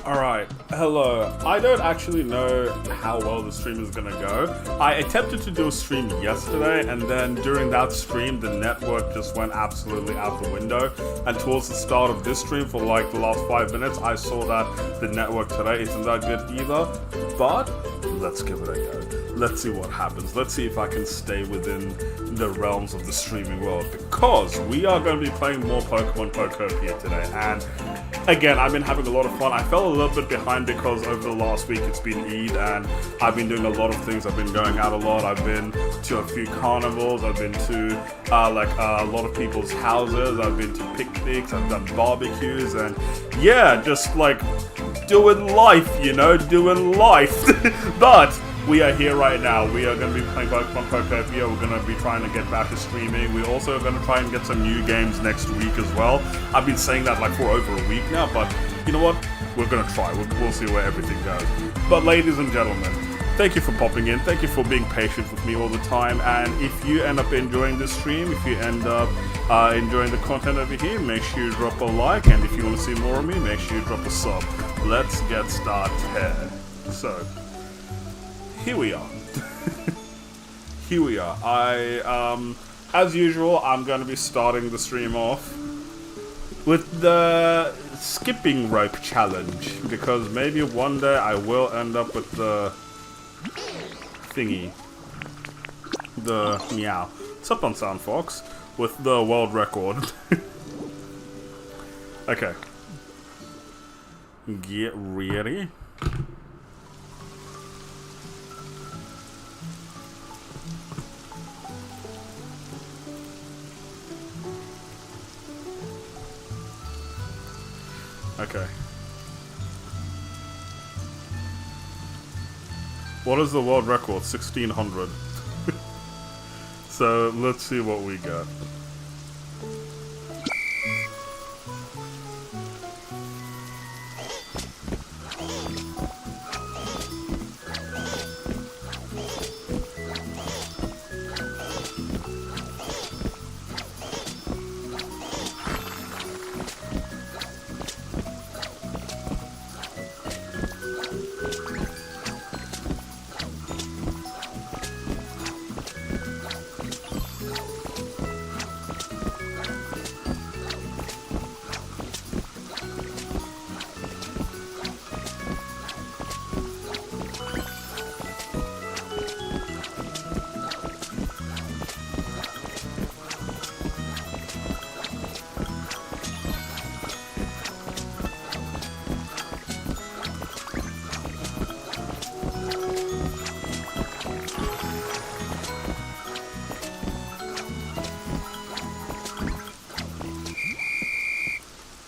Alright, hello. I don't actually know how well the stream is gonna go. I attempted to do a stream yesterday, and then during that stream, the network just went absolutely out the window. And towards the start of this stream, for like the last 5 minutes, I saw that the network today isn't that good either. But let's give it a go. Let's see what happens. Let's see if I can stay within the realms of the streaming world, because we are going to be playing more Pokemon Pokopia today. And again, I've been having a lot of fun. I fell a little bit behind because over the last week it's been Eid, and I've been doing a lot of things. I've been going out a lot. I've been to a few carnivals. I've been to a lot of people's houses. I've been to picnics. I've done barbecues, and yeah, just like doing life, you know, doing life. But we are here right now. We are going to be playing Pokemon Pokopia. We're going to be trying to get back to streaming. We're also going to try and get some new games next week as well. I've been saying that like for over a week now, but you know what? We're going to try. We'll see where everything goes. But ladies and gentlemen, thank you for popping in. Thank you for being patient with me all the time. And if you end up enjoying this stream, if you end up enjoying the content over here, make sure you drop a like. And if you want to see more of me, make sure you drop a sub. Let's get started. So, here we are. Here we are. As usual, I'm going to be starting the stream off with the skipping rope challenge, because maybe one day I will end up with the thingy. The meow. What's up on Sound Fox? With the world record. Okay. Get ready. Okay. What is the world record? 1600. So let's see what we got.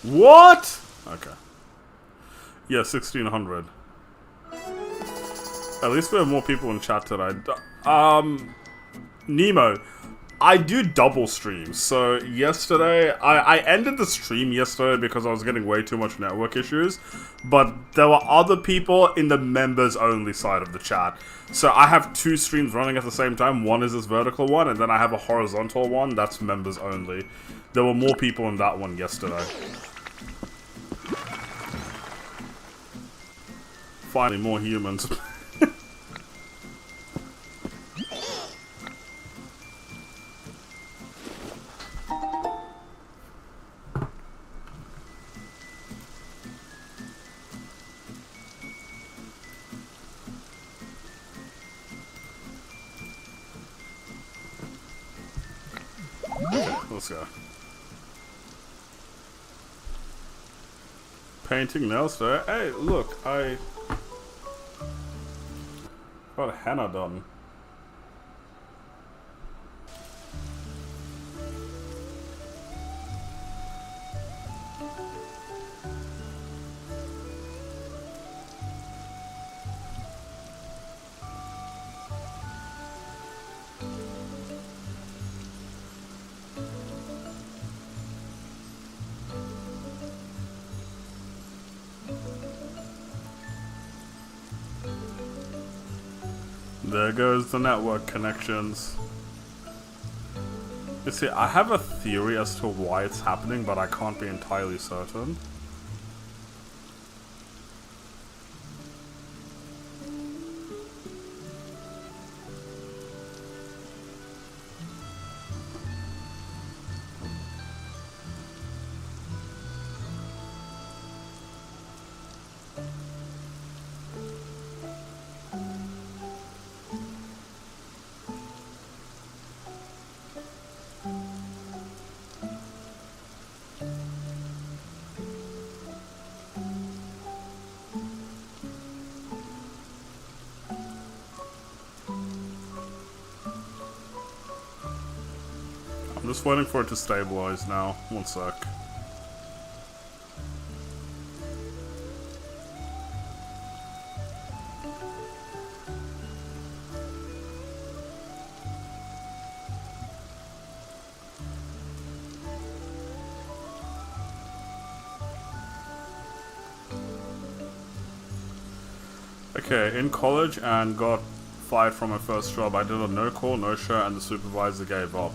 What? Okay. Yeah, 1600. At least we have more people in chat today. Nemo, I do double streams. So yesterday, I ended the stream yesterday because I was getting way too much network issues. But there were other people in the members only side of the chat. So I have two streams running at the same time. One is this vertical one, and then I have a horizontal one that's members only. There were more people in that one yesterday. Finally, more humans. Let's go. Painting nails there. Hey, look, I got a henna done. There goes the network connections. You see, I have a theory as to why it's happening, but I can't be entirely certain. just waiting for it to stabilize now. One sec. Okay, in college and got fired from my first job. I did a no call, no show, and the supervisor gave up.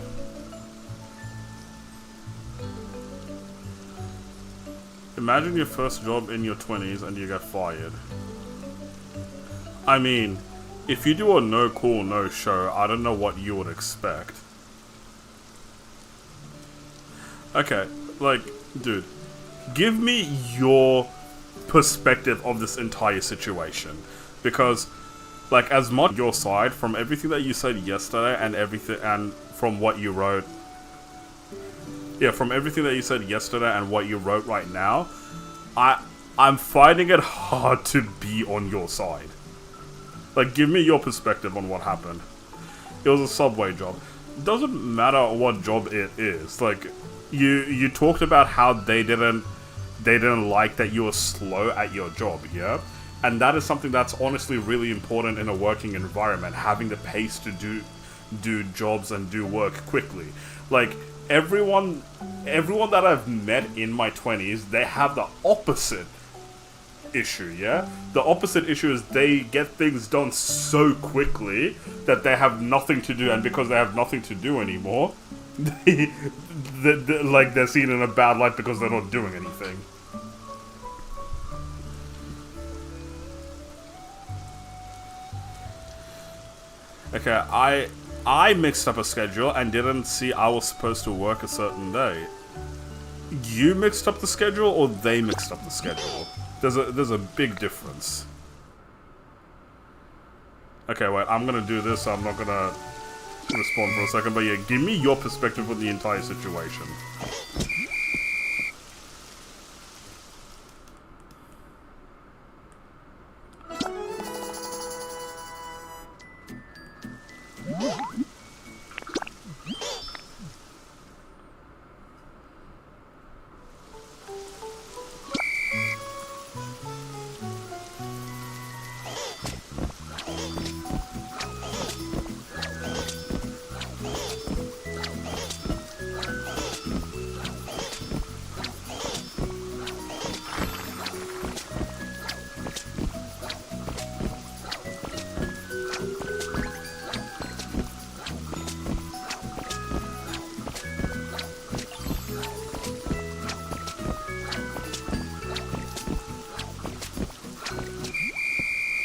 Imagine your first job in your 20s and you get fired. I mean, if you do a no call, no show, I don't know what you would expect. Okay, like, dude, give me your perspective of this entire situation, because like, as much your side from everything that you said yesterday and everything, and from what you wrote, from everything that you said yesterday and what you wrote right now, I'm finding it hard to be on your side. Like, give me your perspective on what happened. It was a subway job. Doesn't matter what job it is. Like, you talked about how they didn't like that you were slow at your job, yeah? And that is something that's honestly really important in a working environment, having the pace to do jobs and do work quickly. Like, everyone that I've met in my 20s, they have the opposite issue, yeah? The opposite issue is they get things done so quickly that they have nothing to do, and because they have nothing to do anymore, they're seen in a bad light because they're not doing anything. Okay, I mixed up a schedule and didn't see I was supposed to work a certain day. You mixed up the schedule, or they mixed up the schedule? There's a big difference. Okay, wait, I'm gonna do this, so I'm not gonna respond for a second, but yeah, give me your perspective on the entire situation.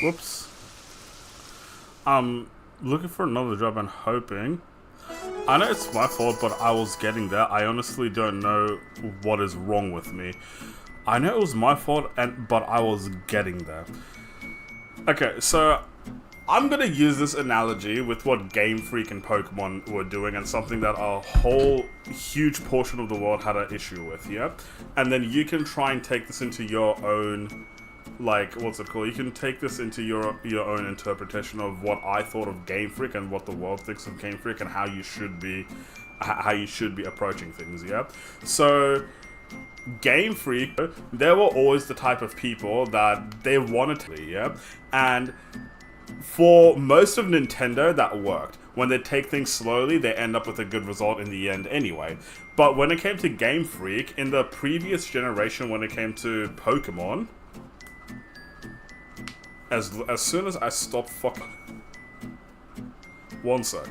Whoops. I'm looking for another job and hoping. I know it's my fault, but I was getting there. I honestly don't know what is wrong with me. I know it was my fault, but I was getting there. Okay, so I'm gonna use this analogy with what Game Freak and Pokemon were doing, and something that a whole huge portion of the world had an issue with, yeah? And then you can try and take this into your own, like, what's it called? You can take this into your own interpretation of what I thought of Game Freak and what the world thinks of Game Freak and how you should be approaching things, yeah? So Game Freak, they were always the type of people that they wanted to, yeah? And for most of Nintendo, that worked. When they take things slowly, they end up with a good result in the end anyway. But when it came to Game Freak, in the previous generation, when it came to Pokemon, as soon as I stop fucking... One sec.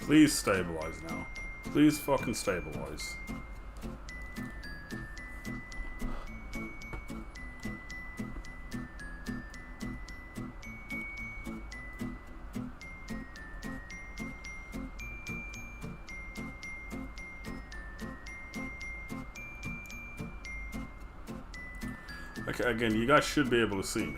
Please stabilize now. Please fucking stabilize. Okay, again, you guys should be able to see me.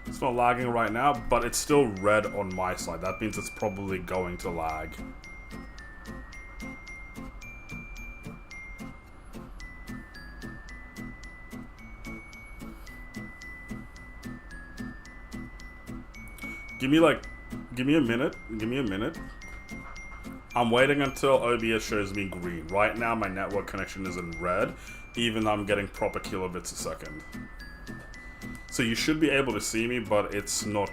It's not lagging right now, but it's still red on my side. That means it's probably going to lag. Give me a minute. Give me a minute. I'm waiting until OBS shows me green. Right now, my network connection is in red, even though I'm getting proper kilobits a second. So you should be able to see me, but it's not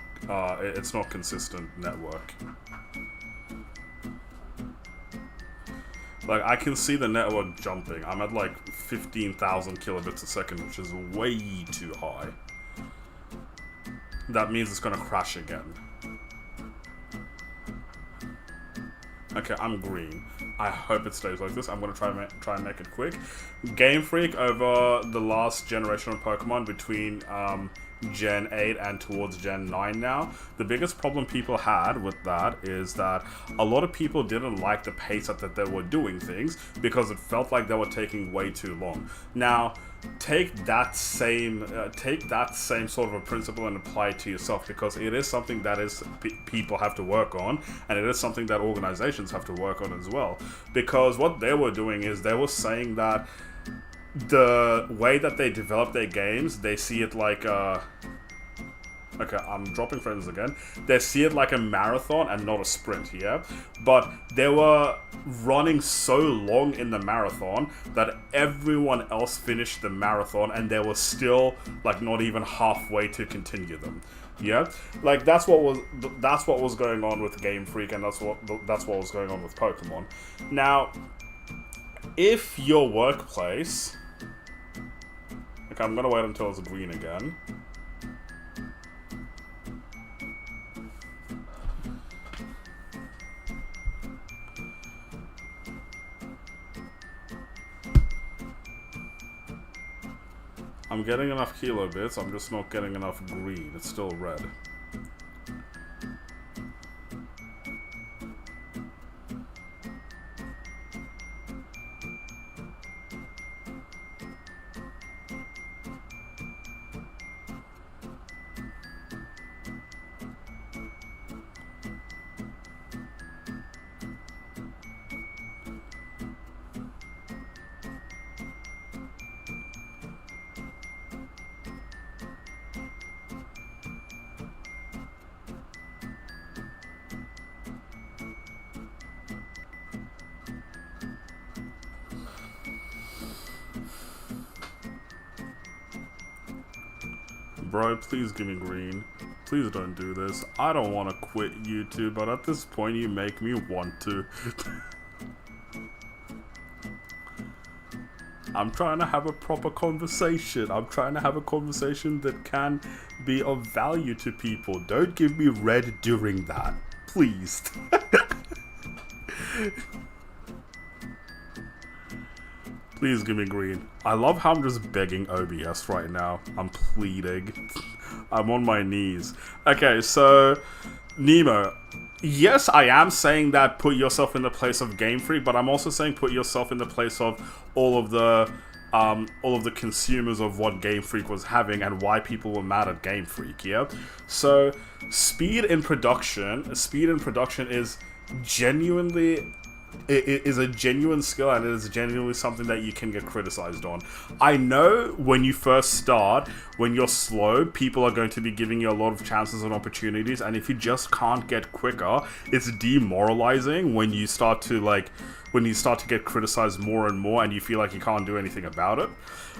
consistent network. Like, I can see the network jumping. I'm at like 15,000 kilobits a second, which is way too high. That means it's gonna crash again. Okay, I'm green. I hope it stays like this. I'm gonna try and make it quick. Game Freak over the last generation of Pokemon between Gen 8 and towards Gen 9 now. The biggest problem people had with that is that a lot of people didn't like the pace at that they were doing things because it felt like they were taking way too long. Now, take that same sort of a principle and apply it to yourself, because it is something that people have to work on, and it is something that organizations have to work on as well. Because what they were doing is they were saying that the way that they develop their games, they see it like okay, I'm dropping frames again. They see it like a marathon and not a sprint, yeah? But they were running so long in the marathon that everyone else finished the marathon and they were still like not even halfway to continue them. Yeah? Like that's what was going on with Game Freak, and that's what was going on with Pokemon. Now, if your workplace... Okay, I'm gonna wait until it's green again. I'm getting enough kilobits, I'm just not getting enough green. It's still red. Bro, please give me green. Please don't do this. I don't want to quit YouTube, but at this point you make me want to. I'm trying to have a proper conversation. I'm trying to have a conversation that can be of value to people. Don't give me red during that. Please. Please give me green. I love how I'm just begging OBS right now. I'm pleading. I'm on my knees. Okay, so Nemo. Yes, I am saying that put yourself in the place of Game Freak, but I'm also saying put yourself in the place of all of the consumers of what Game Freak was having and why people were mad at Game Freak. Yeah. So speed in production is genuinely. It is a genuine skill, and it is genuinely something that you can get criticized on. I know when you first start, when you're slow, people are going to be giving you a lot of chances and opportunities, and if you just can't get quicker, it's demoralizing when you start to get criticized more and more and you feel like you can't do anything about it.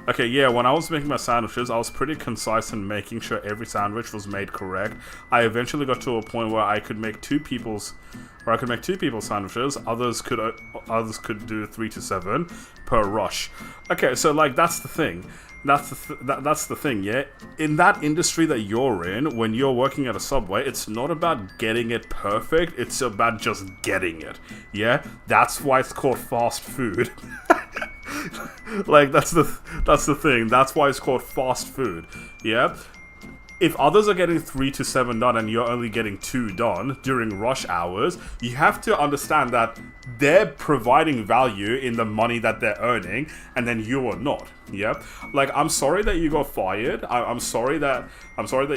Okay, yeah, when I was making my sandwiches, I was pretty concise in making sure every sandwich was made correct. I eventually got to a point where I could make two people's sandwiches. Others could do 3 to 7 per rush. Okay, so like that's the thing. That's the thing, yeah. In that industry that you're in, when you're working at a Subway, it's not about getting it perfect. It's about just getting it, yeah. That's why it's called fast food. Like that's the thing. That's why it's called fast food, yeah. If others are getting 3 to 7 done and you're only getting 2 done during rush hours, you have to understand that they're providing value in the money that they're earning, and then you are not. Yeah, like I'm sorry that you got fired. I'm sorry that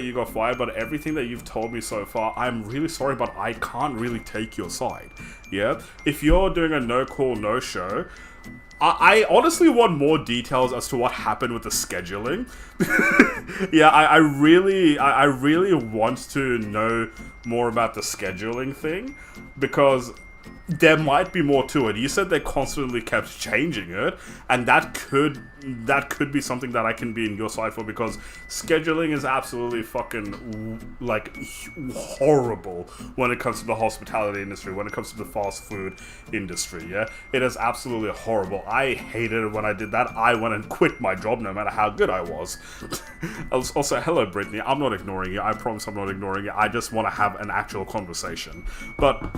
you got fired. But everything that you've told me so far, I'm really sorry, but I can't really take your side. Yeah, if you're doing a no call, no show. I honestly want more details as to what happened with the scheduling. Yeah, I really want to know more about the scheduling thing, because there might be more to it. You said they constantly kept changing it, and that could be something that I can be in your side for, because scheduling is absolutely fucking like horrible when it comes to the hospitality industry, when it comes to the fast food industry. Yeah, it is absolutely horrible. I hated it when I did that. I went and quit my job no matter how good I was. Also, hello Brittany, I'm not ignoring you. I promise I'm not ignoring you. I just want to have an actual conversation. But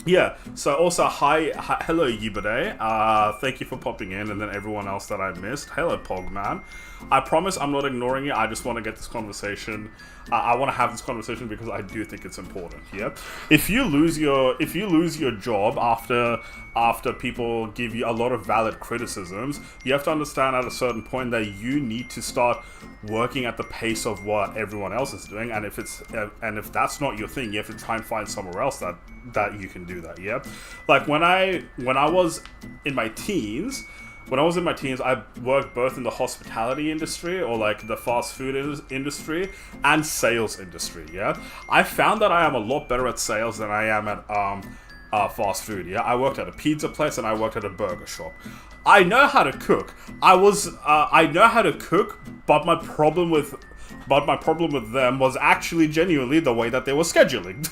yeah, so also hello Yibade, thank you for popping in, and then everyone else that I missed. Hello Pogman. I promise I'm not ignoring you. I just want to get this conversation. I want to have this conversation because I do think it's important. Yeah, if you lose your job after people give you a lot of valid criticisms, you have to understand at a certain point that you need to start working at the pace of what everyone else is doing. And if that's not your thing, you have to try and find somewhere else that you can do that. Yeah, like when I was in my teens. I worked both in the hospitality industry, or like the fast food industry, and sales industry, yeah? I found that I am a lot better at sales than I am at fast food, yeah? I worked at a pizza place and I worked at a burger shop. I know how to cook. I know how to cook, but my problem with them was actually genuinely the way that they were scheduling.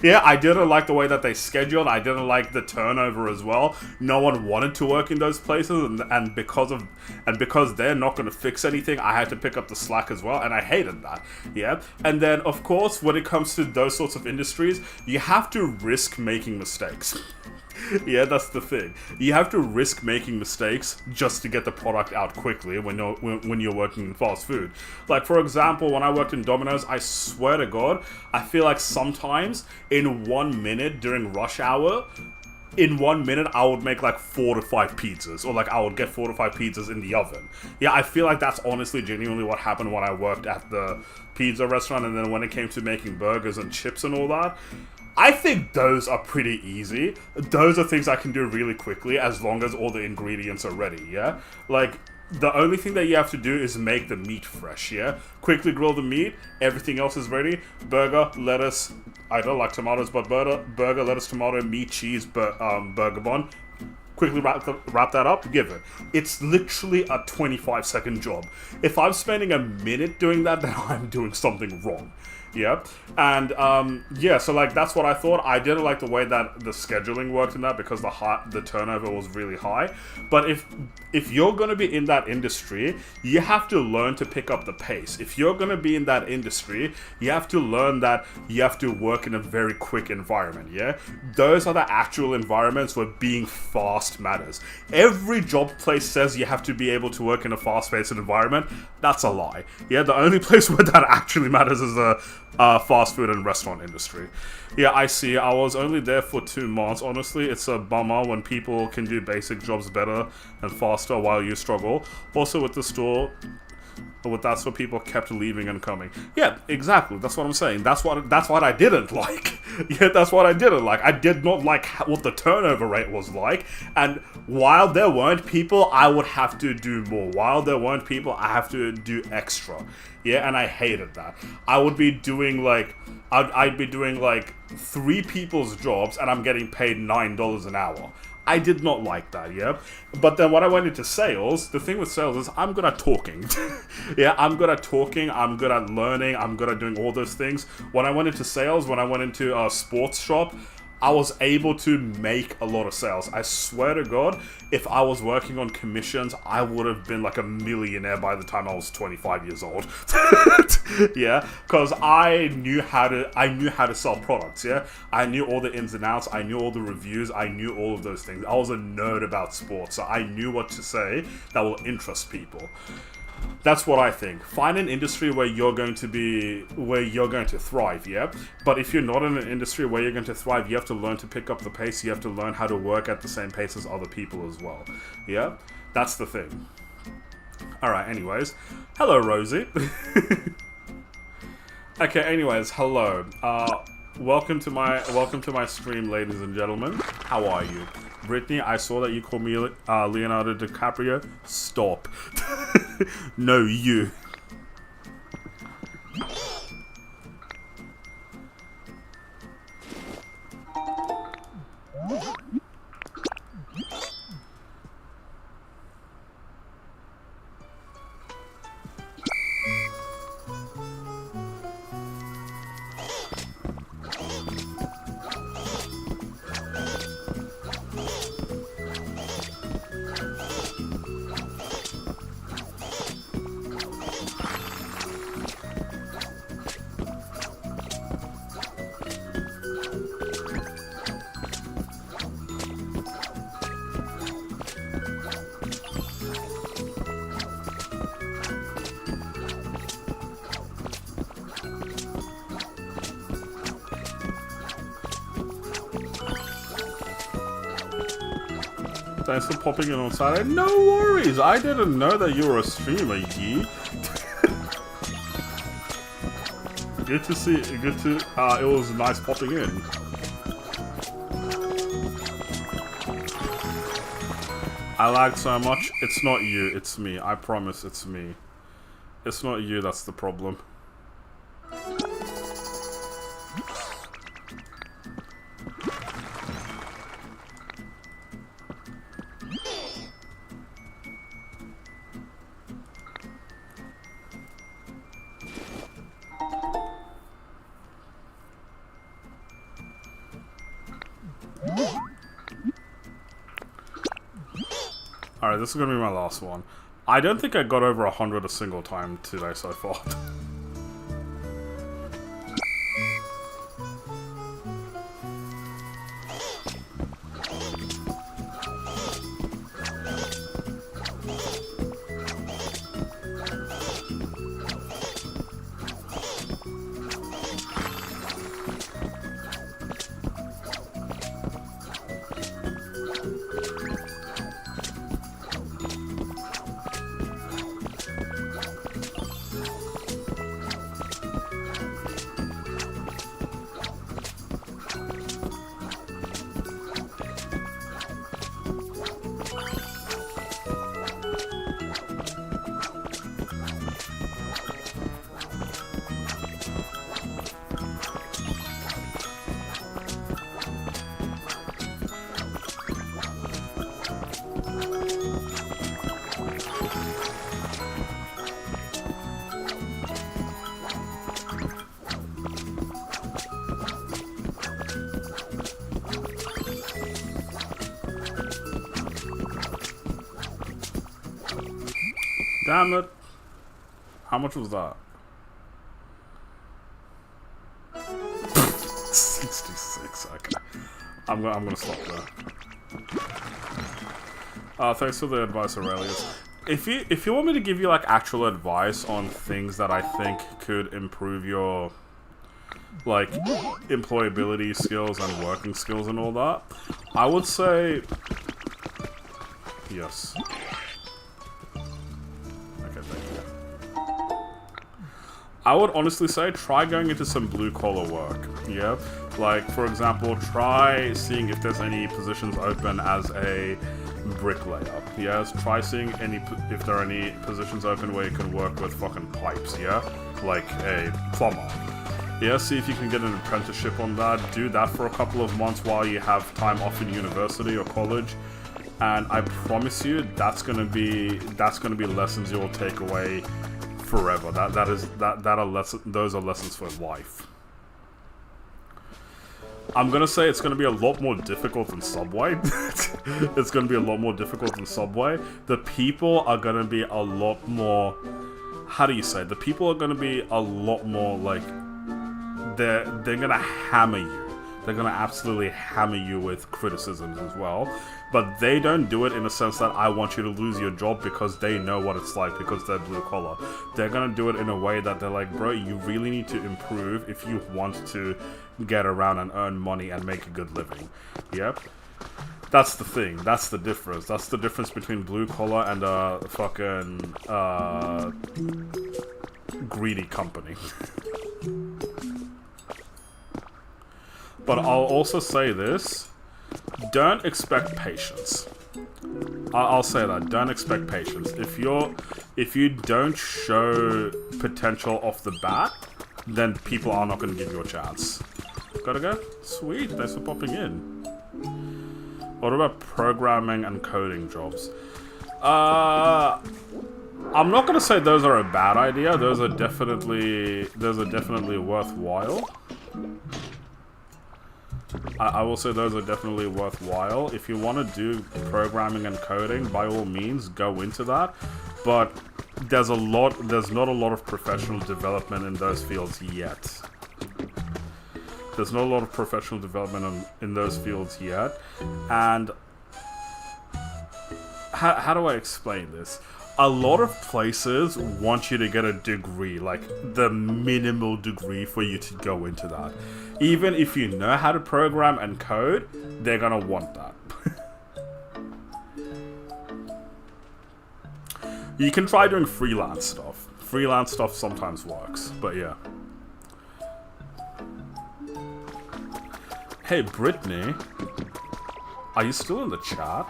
Yeah, I didn't like the way that they scheduled. I didn't like the turnover as well. No one wanted to work in those places, and because they're not going to fix anything, I had to pick up the slack as well, and I hated that. Yeah, and then of course, when it comes to those sorts of industries, you have to risk making mistakes. Yeah, that's the thing. You have to risk making mistakes just to get the product out quickly when you're working in fast food. Like, for example, when I worked in Domino's, I swear to God, I feel like sometimes in 1 minute during rush hour, in 1 minute, I would make like 4 to 5 pizzas, or like I would get 4 to 5 pizzas in the oven. Yeah, I feel like that's honestly genuinely what happened when I worked at the pizza restaurant, and then when it came to making burgers and chips and all that, I think those are pretty easy. Those are things I can do really quickly as long as all the ingredients are ready, yeah? Like, the only thing that you have to do is make the meat fresh, yeah? Quickly grill the meat, everything else is ready. Burger, lettuce, I don't like tomatoes, but burger, lettuce, tomato, meat, cheese, burger bun. Quickly wrap that up, give it. It's literally a 25-second job. If I'm spending a minute doing that, then I'm doing something wrong. Yeah, and yeah, so like that's what I thought. I didn't like the way that the scheduling worked in that, because the turnover was really high. But if you're going to be in that industry, you have to learn to pick up the pace. If you're going to be in that industry, you have to learn that you have to work in a very quick environment. Yeah, those are the actual environments where being fast matters. Every job place says you have to be able to work in a fast-paced environment. That's a lie. Yeah, the only place where that actually matters is the fast food and restaurant industry. Yeah, I see. I was only there for 2 months. Honestly, it's a bummer when people can do basic jobs better and faster while you struggle. Also with the store, that's what people kept leaving and coming. Yeah, exactly. That's what I'm saying. That's what I didn't like. Yeah, that's what I didn't like. I did not like what the turnover rate was like. And while there weren't people, I would have to do more. While there weren't people, I have to do extra. Yeah, and I hated that. I would be doing like, I'd be doing like 3 people's jobs, and I'm getting paid $9 an hour. I did not like that, yeah? But then when I went into sales, the thing with sales is I'm good at talking. Yeah, I'm good at talking, I'm good at learning, I'm good at doing all those things. When I went into sales, when I went into a sports shop, I was able to make a lot of sales. I swear to God, if I was working on commissions, I would have been like a millionaire by the time I was 25 years old. Yeah, because I knew how to sell products. Yeah, I knew all the ins and outs. I knew all the reviews. I knew all of those things. I was a nerd about sports, so I knew what to say that will interest people. That's what I think. Find an industry where you're going to thrive, yeah? But if you're not in an industry where you're going to thrive, you have to learn to pick up the pace. You have to learn how to work at the same pace as other people as well. Yeah? That's the thing. Alright, anyways. Hello, Rosie. Okay, anyways, hello. Welcome to my stream, ladies and gentlemen. How are you? Brittany, I saw that you called me Leonardo DiCaprio. Stop. No, you. Thanks for popping in on Saturday. No worries. I didn't know that you were a streamer, Yee. Good to see. Good to. It was nice popping in. I lagged so much. It's not you. It's me. I promise. It's me. It's not you. That's the problem. Alright, this is gonna be my last one. I don't think I got over 100 a single time today so far. Damn it. How much was that? 66, okay. I'm gonna stop there. Thanks for the advice, Aurelius. If you want me to give you like actual advice on things that I think could improve your like employability skills and working skills and all that, I would say yes. I would honestly say try going into some blue-collar work, yeah? Like, for example, try seeing if there's any positions open as a bricklayer, yes? Try seeing if there are any positions open where you can work with fucking pipes, yeah? Like a plumber. Yeah, see if you can get an apprenticeship on that. Do that for a couple of months while you have time off in university or college. And I promise you, that's gonna be lessons you'll take away forever. Those are lessons for life. I'm gonna say it's gonna be a lot more difficult than Subway. It's gonna be a lot more difficult than Subway. The people are gonna be a lot more... How do you say? The people are gonna be a lot more, like... They're gonna hammer you. They're gonna absolutely hammer you with criticisms as well. But they don't do it in a sense that I want you to lose your job because they know what it's like, because they're blue collar. They're gonna do it in a way that they're like, bro, you really need to improve if you want to get around and earn money and make a good living. Yep. That's the thing. That's the difference. That's the difference between blue collar and a fucking greedy company. But I'll also say this. Don't expect patience. I'll say that. Don't expect patience. If you don't show potential off the bat, then people are not going to give you a chance. Gotta go? Sweet. Thanks for popping in. What about programming and coding jobs? I'm not going to say those are a bad idea. Those are definitely worthwhile. I will say those are definitely worthwhile. If you want to do programming and coding, by all means, go into that. But there's not a lot of professional development in those fields yet. There's not a lot of professional development in those fields yet. And how do I explain this? A lot of places want you to get a degree, like the minimal degree for you to go into that. Even if you know how to program and code, they're gonna want that. You can try doing freelance stuff. Freelance stuff sometimes works, but yeah. Hey, Brittany. Are you still in the chat?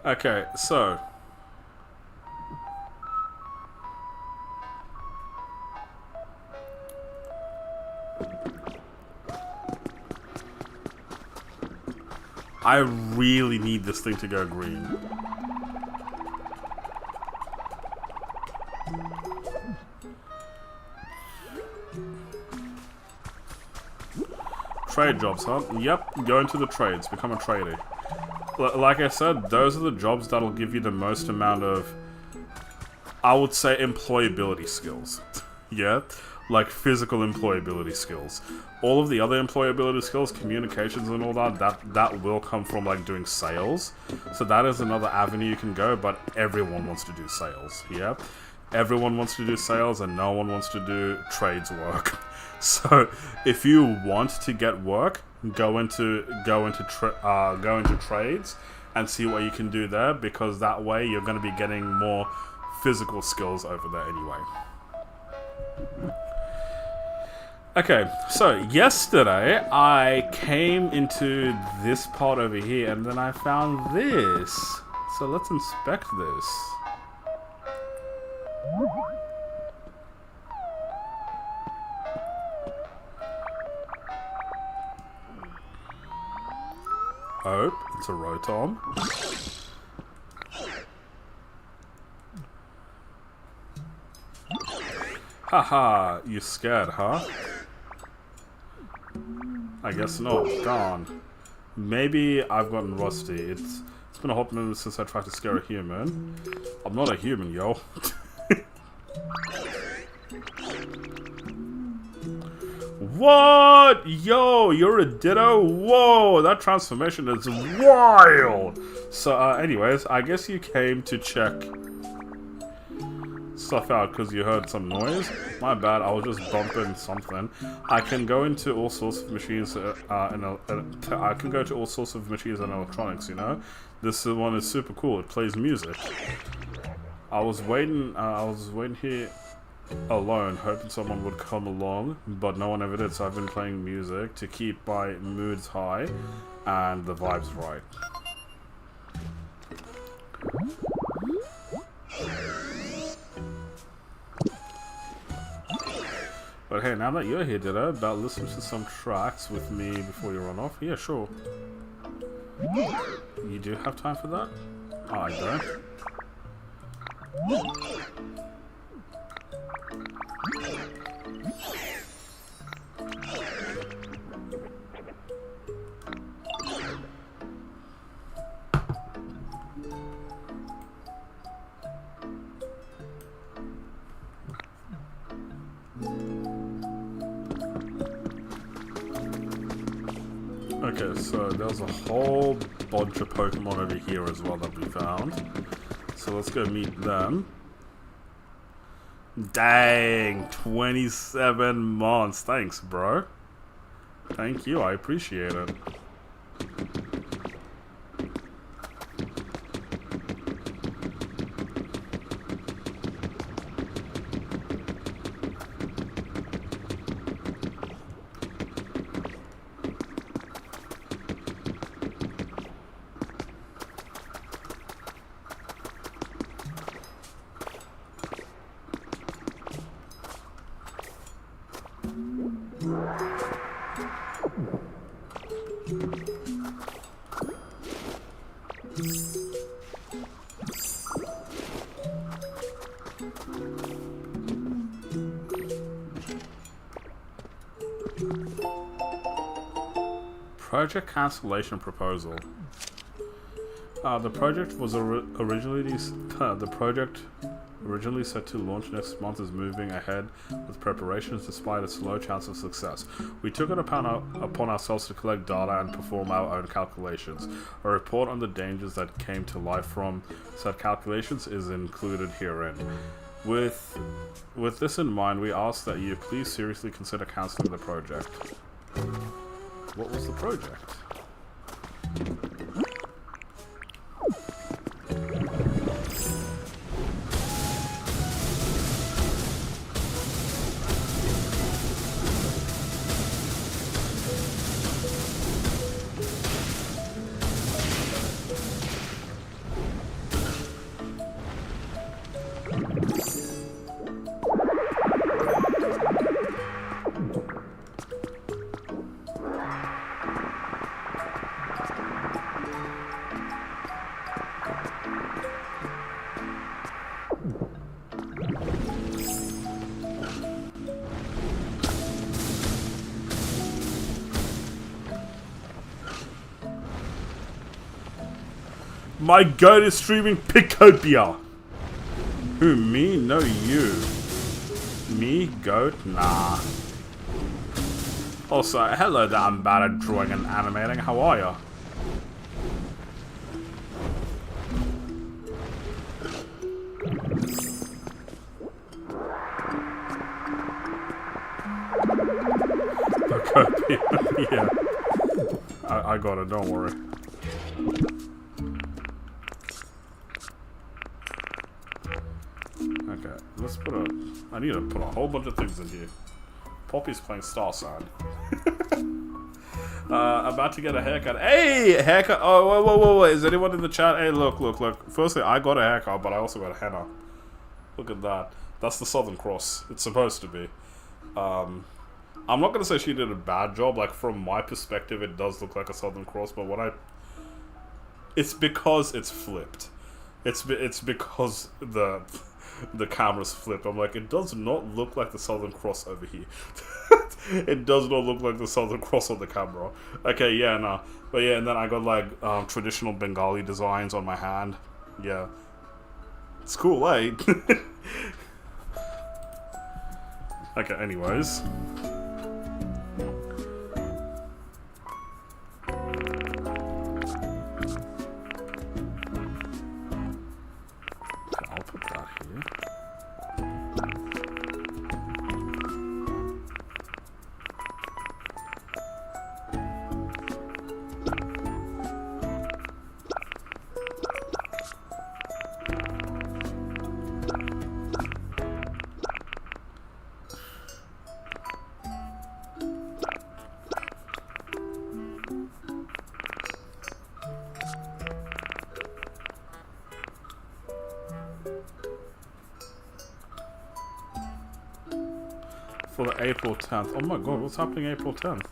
Okay, so... I really need this thing to go green. Trade jobs, huh? Yep, go into the trades, become a trader. Like I said, those are the jobs that'll give you the most amount of, I would say, employability skills. Yeah? Like physical employability skills. All of the other employability skills, communications and all that will come from like doing sales. So that is another avenue you can go, but everyone wants to do sales. Yeah? Everyone wants to do sales and no one wants to do trades work. So if you want to get work, go into trades and see what you can do there, because that way you're going to be getting more physical skills over there anyway. Okay, so yesterday I came into this part over here and then I found this. So let's inspect this. Oh, it's a Rotom. Haha, you scared, huh? I guess not. Darn. Maybe I've gotten rusty. It's been a hot minute since I tried to scare a human. I'm not a human, yo. What? Yo, you're a Ditto? Whoa, that transformation is wild! So, anyways, I guess you came to check stuff out because you heard some noise. My bad, I was just bumping something. I can go into all sorts of machines, I can go to all sorts of machines and electronics, you know? This one is super cool, it plays music. I was waiting here alone, hoping someone would come along, but no one ever did, so I've been playing music to keep my moods high and the vibes right. But hey, now that you're here, Ditto, about listening to some tracks with me before you run off? Yeah, sure. You do have time for that? Oh, I don't. Okay, so there's a whole bunch of Pokemon over here as well that we found. So let's go meet them. Dang, 27 months. Thanks, bro. Thank you, I appreciate it. Project cancellation proposal. The project was originally set to launch next month is moving ahead with preparations despite a slow chance of success. We took it upon ourselves to collect data and perform our own calculations. A report on the dangers that came to light from said calculations is included herein. With this in mind, we ask that you please seriously consider cancelling the project. What was the project? My goat is streaming Pokopia. Who, me? No, you. Me? Goat? Nah. Also, hello there, I'm bad at drawing and animating. How are ya? Pokopia. Yeah. I got it, don't worry. Okay, let's put a... I need to put a whole bunch of things in here. Poppy's playing Star Sign. About to get a haircut. Hey! Haircut! Oh, whoa. Is anyone in the chat? Hey, look. Firstly, I got a haircut, but I also got a henna. Look at that. That's the Southern Cross. It's supposed to be. I'm not gonna say she did a bad job. Like, from my perspective, it does look like a Southern Cross, but when I... It's because it's flipped. It's because the camera's flipped. I'm like, it does not look like the Southern Cross over here. It does not look like the Southern Cross on the camera. Okay, yeah, no. But yeah, and then I got like traditional Bengali designs on my hand. Yeah. It's cool, eh? Okay, anyways. I'll put that here. for the April 10th. Oh my god, what's happening April 10th?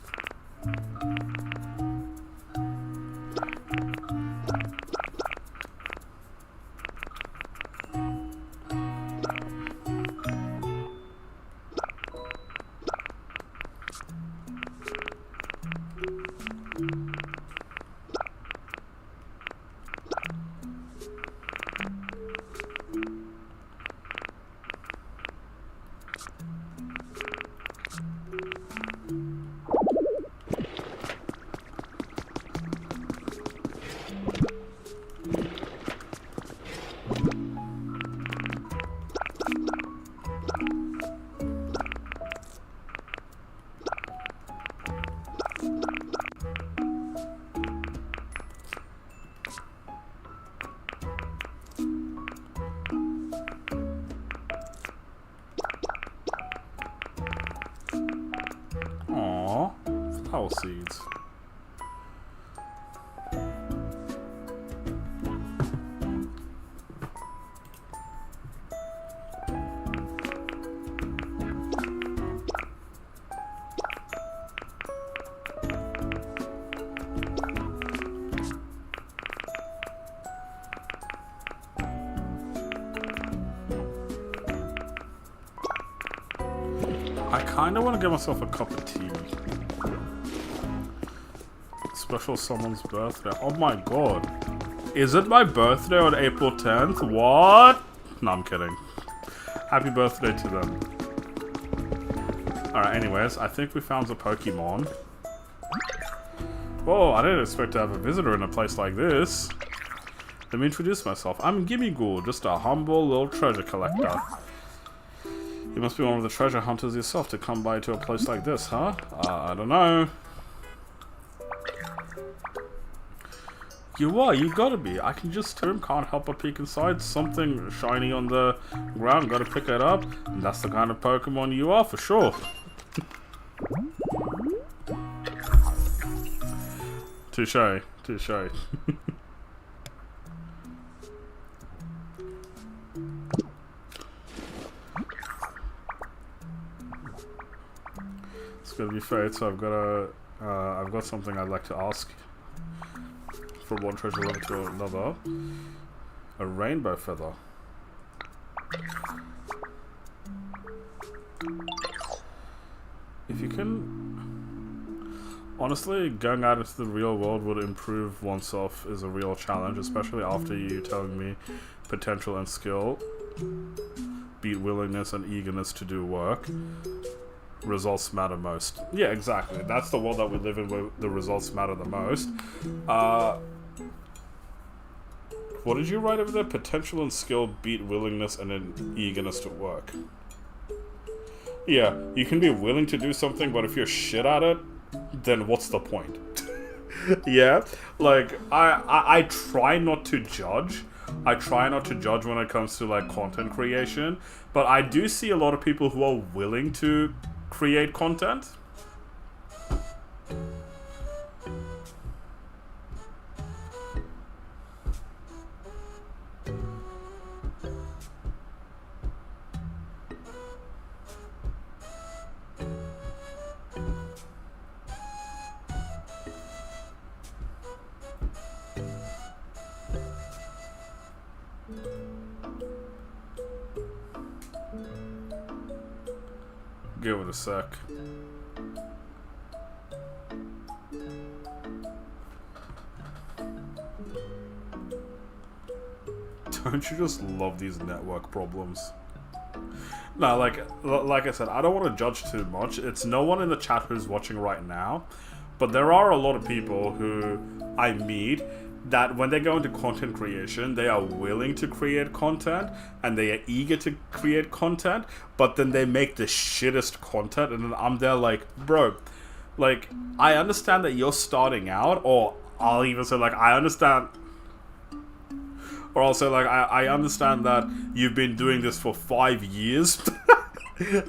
Aww, flower seeds. I kind of want to get myself a cup of tea. Special someone's birthday. Oh my god. Is it my birthday on April 10th? What? No, I'm kidding. Happy birthday to them. Alright, anyways, I think we found a Pokemon. Whoa, I didn't expect to have a visitor in a place like this. Let me introduce myself. I'm Gimme Ghoul, just a humble little treasure collector. You must be one of the treasure hunters yourself to come by to a place like this, huh? I don't know. You are, you gotta be. I can just tell him, can't help but peek inside. Something shiny on the ground, gotta pick it up. And that's the kind of Pokemon you are, for sure. Touche, touche. It's gonna be fate, so I've got something I'd like to ask. From one treasure level to another. A rainbow feather. If you can... Honestly, going out into the real world would improve oneself is a real challenge, especially after you telling me potential and skill beat willingness and eagerness to do work. Results matter most. Yeah, exactly. That's the world that we live in where the results matter the most. What did you write over there? Potential and skill beat willingness and an eagerness to work. Yeah, you can be willing to do something, but if you're shit at it, then what's the point? Yeah, like, I try not to judge. I try not to judge when it comes to, like, content creation, but I do see a lot of people who are willing to create content. Give it a sec. Don't you just love these network problems? No, like I said, I don't want to judge too much. It's no one in the chat who's watching right now, but there are a lot of people who I meet that when they go into content creation, they are willing to create content and they are eager to create content, but then they make the shittest content, and then I'm there like, bro, like, I understand that you're starting out, or I'll even say, like, I understand, or I'll say, like, I understand that you've been doing this for 5 years,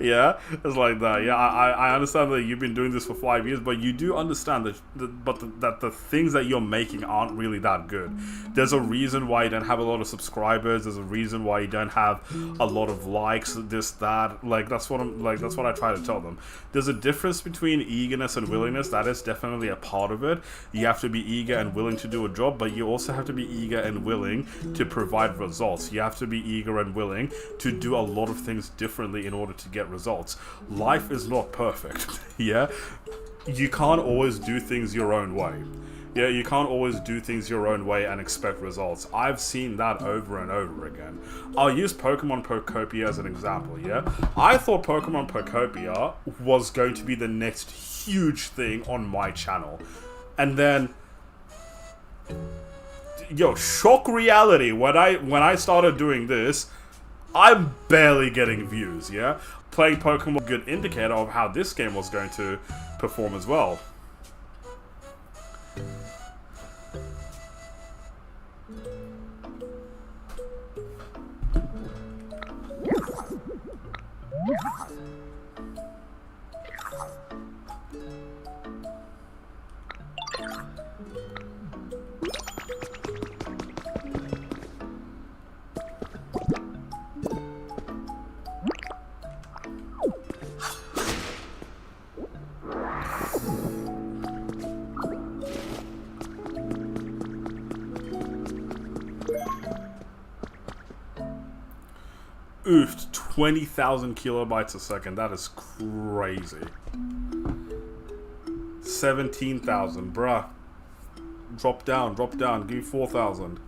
Yeah, it's like that. Yeah, I understand that you've been doing this for 5 years, but you do understand that the things that you're making aren't really that good. There's a reason why you don't have a lot of subscribers. There's a reason why you don't have a lot of likes. This, that. Like that's what I try to tell them. There's a difference between eagerness and willingness. That is definitely a part of it. You have to be eager and willing to do a job, but you also have to be eager and willing to provide results. You have to be eager and willing to do a lot of things differently in order to get results. Life is not perfect. Yeah, you can't always do things your own way. Yeah, you can't always do things your own way and expect results. I've seen that over and over again. I'll use Pokemon Pokopia as an example, yeah? I thought Pokemon Pokopia was going to be the next huge thing on my channel. And then, yo, shock reality, when I started doing this, I'm barely getting views, yeah? Playing Pokemon, good indicator of how this game was going to perform as well. Oofed, 20,000 kilobytes a second. That is crazy. 17,000, bruh. Drop down. Give me 4,000.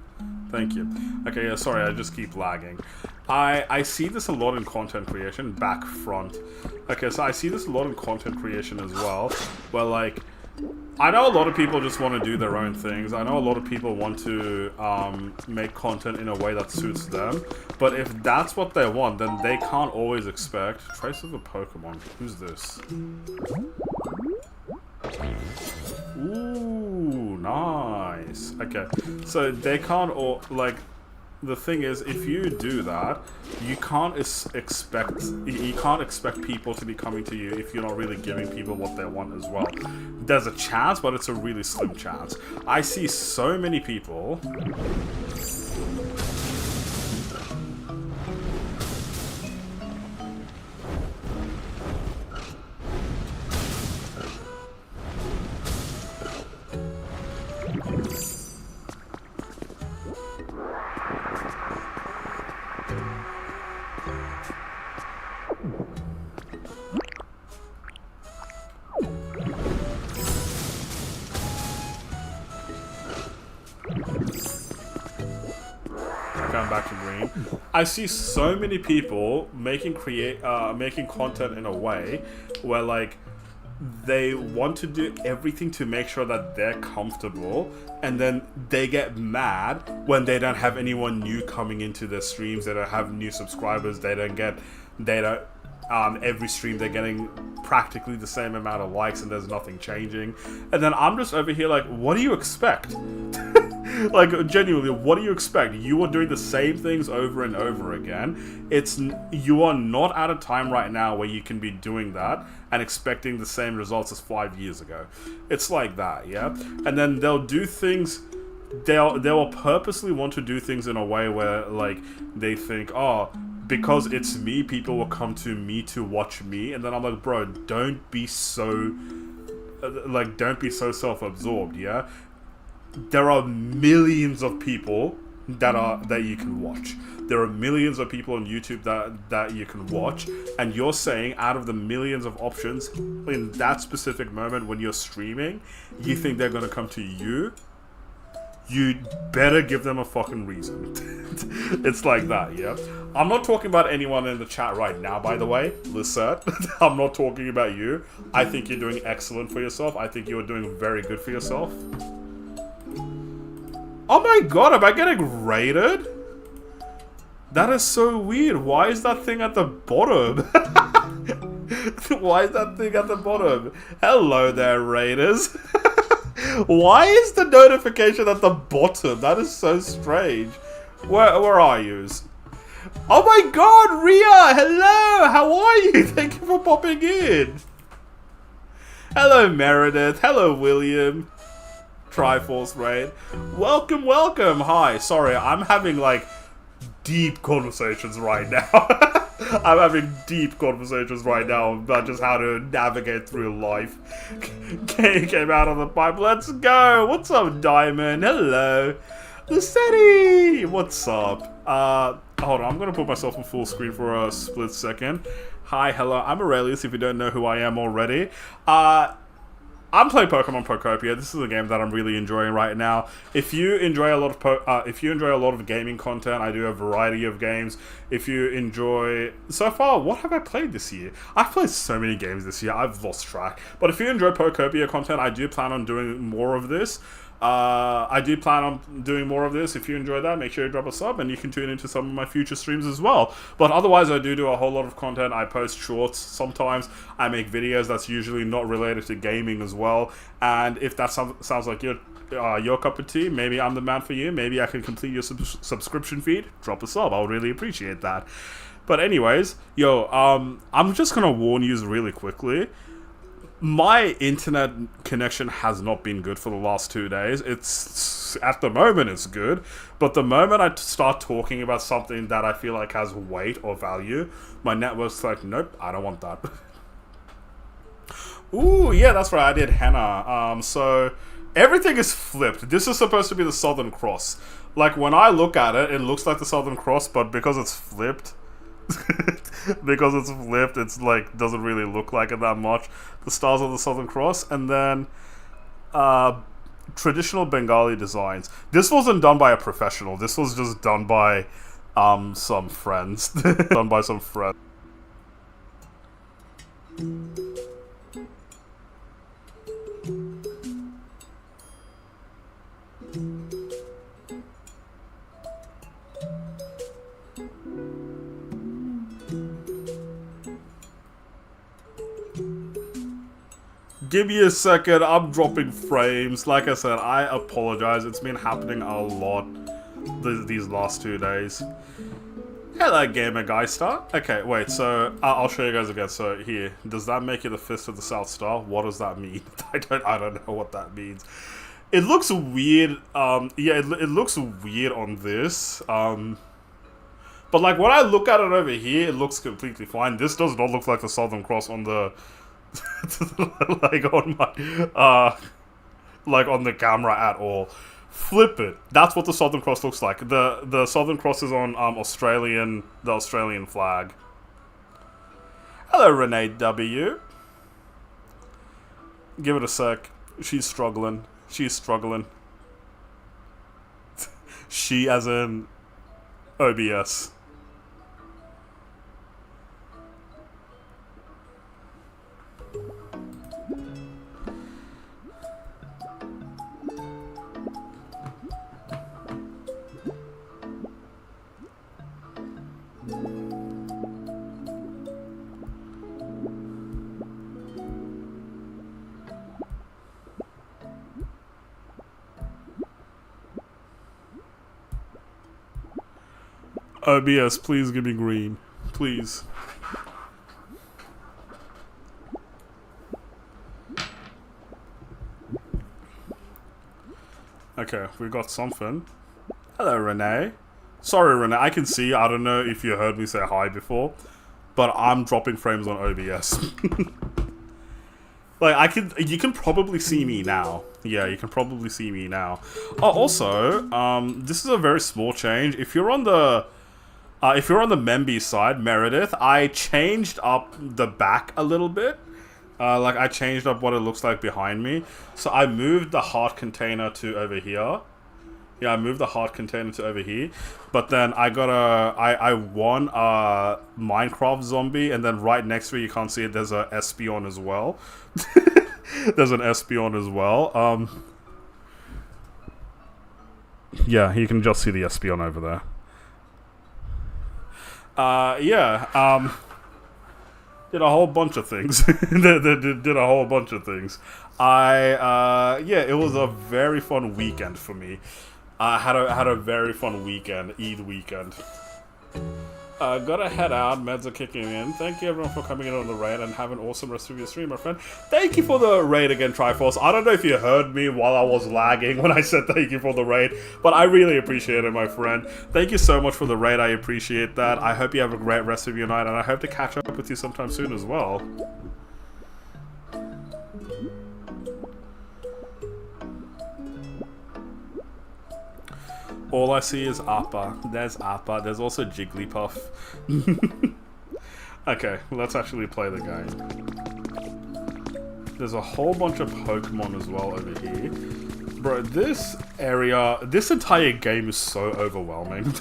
Thank you. Okay, yeah, sorry, I just keep lagging. I see this a lot in content creation, back front. Okay, so I see this a lot in content creation as well, where like, I know a lot of people just want to do their own things. I know a lot of people want to make content in a way that suits them. But if that's what they want, then they can't always expect... Trace of a Pokemon. Who's this? Ooh, nice. Okay, so they can't all... Like, the thing is, if you do that, you can't expect people to be coming to you if you're not really giving people what they want as well. There's a chance, but it's a really slim chance. I see so many people... Back to green. I see so many people making content in a way where like they want to do everything to make sure that they're comfortable, and then they get mad when they don't have anyone new coming into their streams. They don't have new subscribers. Every stream they're getting practically the same amount of likes and there's nothing changing. And then I'm just over here like, what do you expect? Like, genuinely, what do you expect? You are doing the same things over and over again. You are not at a time right now where you can be doing that and expecting the same results as 5 years ago. It's like that, yeah? And then they'll do things... They'll purposely want to do things in a way where, like, they think, oh, because it's me, people will come to me to watch me. And then I'm like, bro, don't be so self-absorbed, yeah? There are millions of people that you can watch. There are millions of people on YouTube that you can watch, and you're saying out of the millions of options in that specific moment when you're streaming, you think they're gonna come to you? You better give them a fucking reason. It's like that, yeah? I'm not talking about anyone in the chat right now, by the way. Lissette, I'm not talking about you. I think you're doing excellent for yourself. I think you're doing very good for yourself. Oh my god, am I getting raided? That is so weird. Why is that thing at the bottom? Why is that thing at the bottom? Hello there, raiders. Why is the notification at the bottom? That is so strange. Where are yous? Oh my god, Ria! Hello! How are you? Thank you for popping in. Hello, Meredith. Hello, William. Triforce Raid. Welcome, welcome. Hi. Sorry, I'm having, like, deep conversations right now. I'm having deep conversations right now about just how to navigate through life. Came out of the pipe. Let's go. What's up, Diamond? Hello. Lucetti! What's up? Hold on. I'm gonna put myself on full screen for a split second. Hi, hello. I'm Aurelius, if you don't know who I am already. I'm playing Pokemon Pokopia. This is a game that I'm really enjoying right now. If you enjoy a lot of gaming content, I do a variety of games. If you enjoy, so far, what have I played this year? I've played so many games this year. I've lost track. But if you enjoy Pokopia content, I do plan on doing more of this. If you enjoy that, make sure you drop a sub and you can tune into some of my future streams as well. But otherwise, I do a whole lot of content. I post shorts sometimes. I make videos that's usually not related to gaming as well. And if that sounds like your cup of tea, maybe I'm the man for you. Maybe I can complete your subscription feed. Drop a sub. I'll really appreciate that. But anyways, I'm just gonna warn you really quickly. My internet connection has not been good for the last 2 days. At the moment it's good, but the moment I start talking about something that I feel like has weight or value, my network's like, nope, I don't want that. Ooh, yeah, that's right, I did henna. So everything is flipped. This is supposed to be the Southern Cross. Like, when I look at it, it looks like the Southern Cross, but because it's flipped, it's like, doesn't really look like it that much. The stars of the Southern Cross, and then traditional Bengali designs. This wasn't done by a professional. This was just done by some friends. Done by some friends. Give me a second, I'm dropping frames. Like I said, I apologize. It's been happening a lot these last 2 days. Hello, Gamer Geister. Okay, wait, so I'll show you guys again. So here, does that make it the Fist of the South Star? What does that mean? I don't know what that means. It looks weird. Yeah, it looks weird on this. But like when I look at it over here, it looks completely fine. This does not look like the Southern Cross on the like on the camera at all. Flip it. That's what the Southern Cross looks like. The Southern Cross is on the Australian flag. Hello, Renee W. Give it a sec. She's struggling. She's struggling. She as in OBS. OBS, please give me green. Please. Okay, we got something. Hello, Renee. Sorry, Renee, I can see. I don't know if you heard me say hi before, but I'm dropping frames on OBS. Like, you can probably see me now. Yeah, you can probably see me now. Oh, also, this is a very small change. If you're on the Memby side, Meredith, I changed up the back a little bit. Like, I changed up what it looks like behind me. So I moved the heart container to over here. Yeah, I moved the heart container to over here. But then I won a Minecraft zombie, and then right next to it, you can't see it, there's a Espeon as well. There's an Espeon as well. Yeah, you can just see the Espeon over there. Yeah, did a whole bunch of things. did a whole bunch of things. Yeah, it was a very fun weekend for me. I had a very fun weekend, Eid weekend. Gotta head out. Meds are kicking in. Thank you everyone for coming in on the raid and have an awesome rest of your stream, my friend. Thank you for the raid again, Triforce. I don't know if you heard me while I was lagging when I said thank you for the raid, but I really appreciate it, my friend. Thank you so much for the raid. I appreciate that. I hope you have a great rest of your night, and I hope to catch up with you sometime soon as well. All I see is Appa. There's Appa. There's also Jigglypuff. Okay, let's actually play the game. There's a whole bunch of Pokemon as well over here. Bro, this area, this entire game is so overwhelming.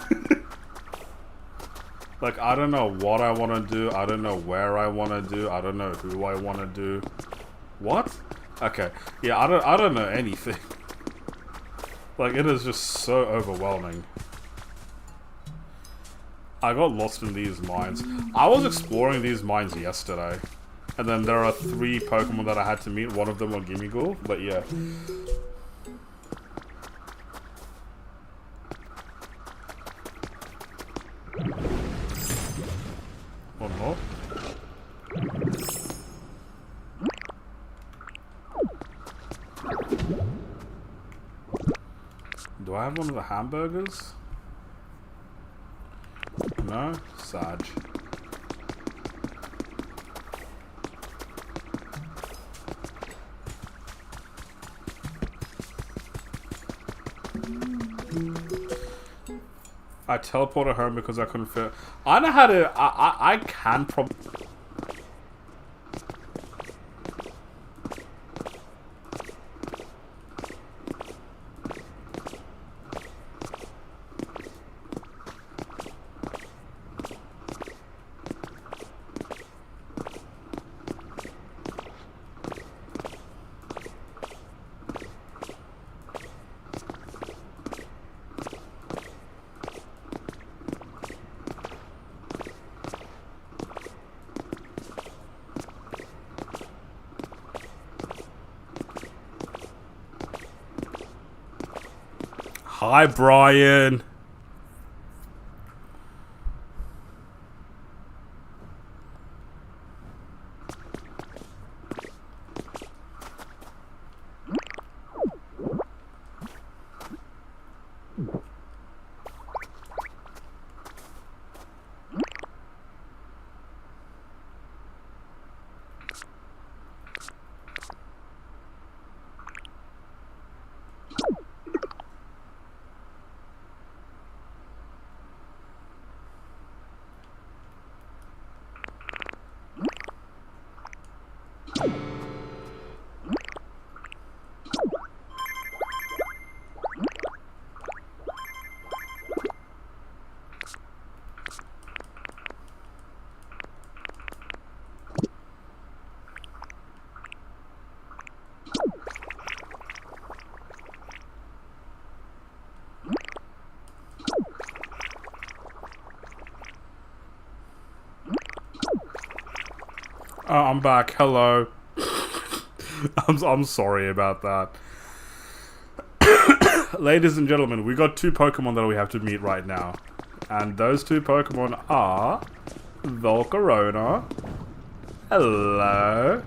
Like, I don't know what I want to do. I don't know where I want to do. I don't know who I want to do. What? Okay. Yeah, I don't know anything. Like, it is just so overwhelming. I got lost in these mines. I was exploring these mines yesterday. And then there are 3 Pokemon that I had to meet. One of them were Gimmighoul, but yeah. One more. Do I have one of the hamburgers? No? Sad. I teleported home because I couldn't fit. I know how to. I can probably. Hi, Brian. I'm back. Hello. I'm sorry about that. Ladies and gentlemen, we got 2 Pokemon that we have to meet right now. And those 2 Pokemon are Volcarona. Hello.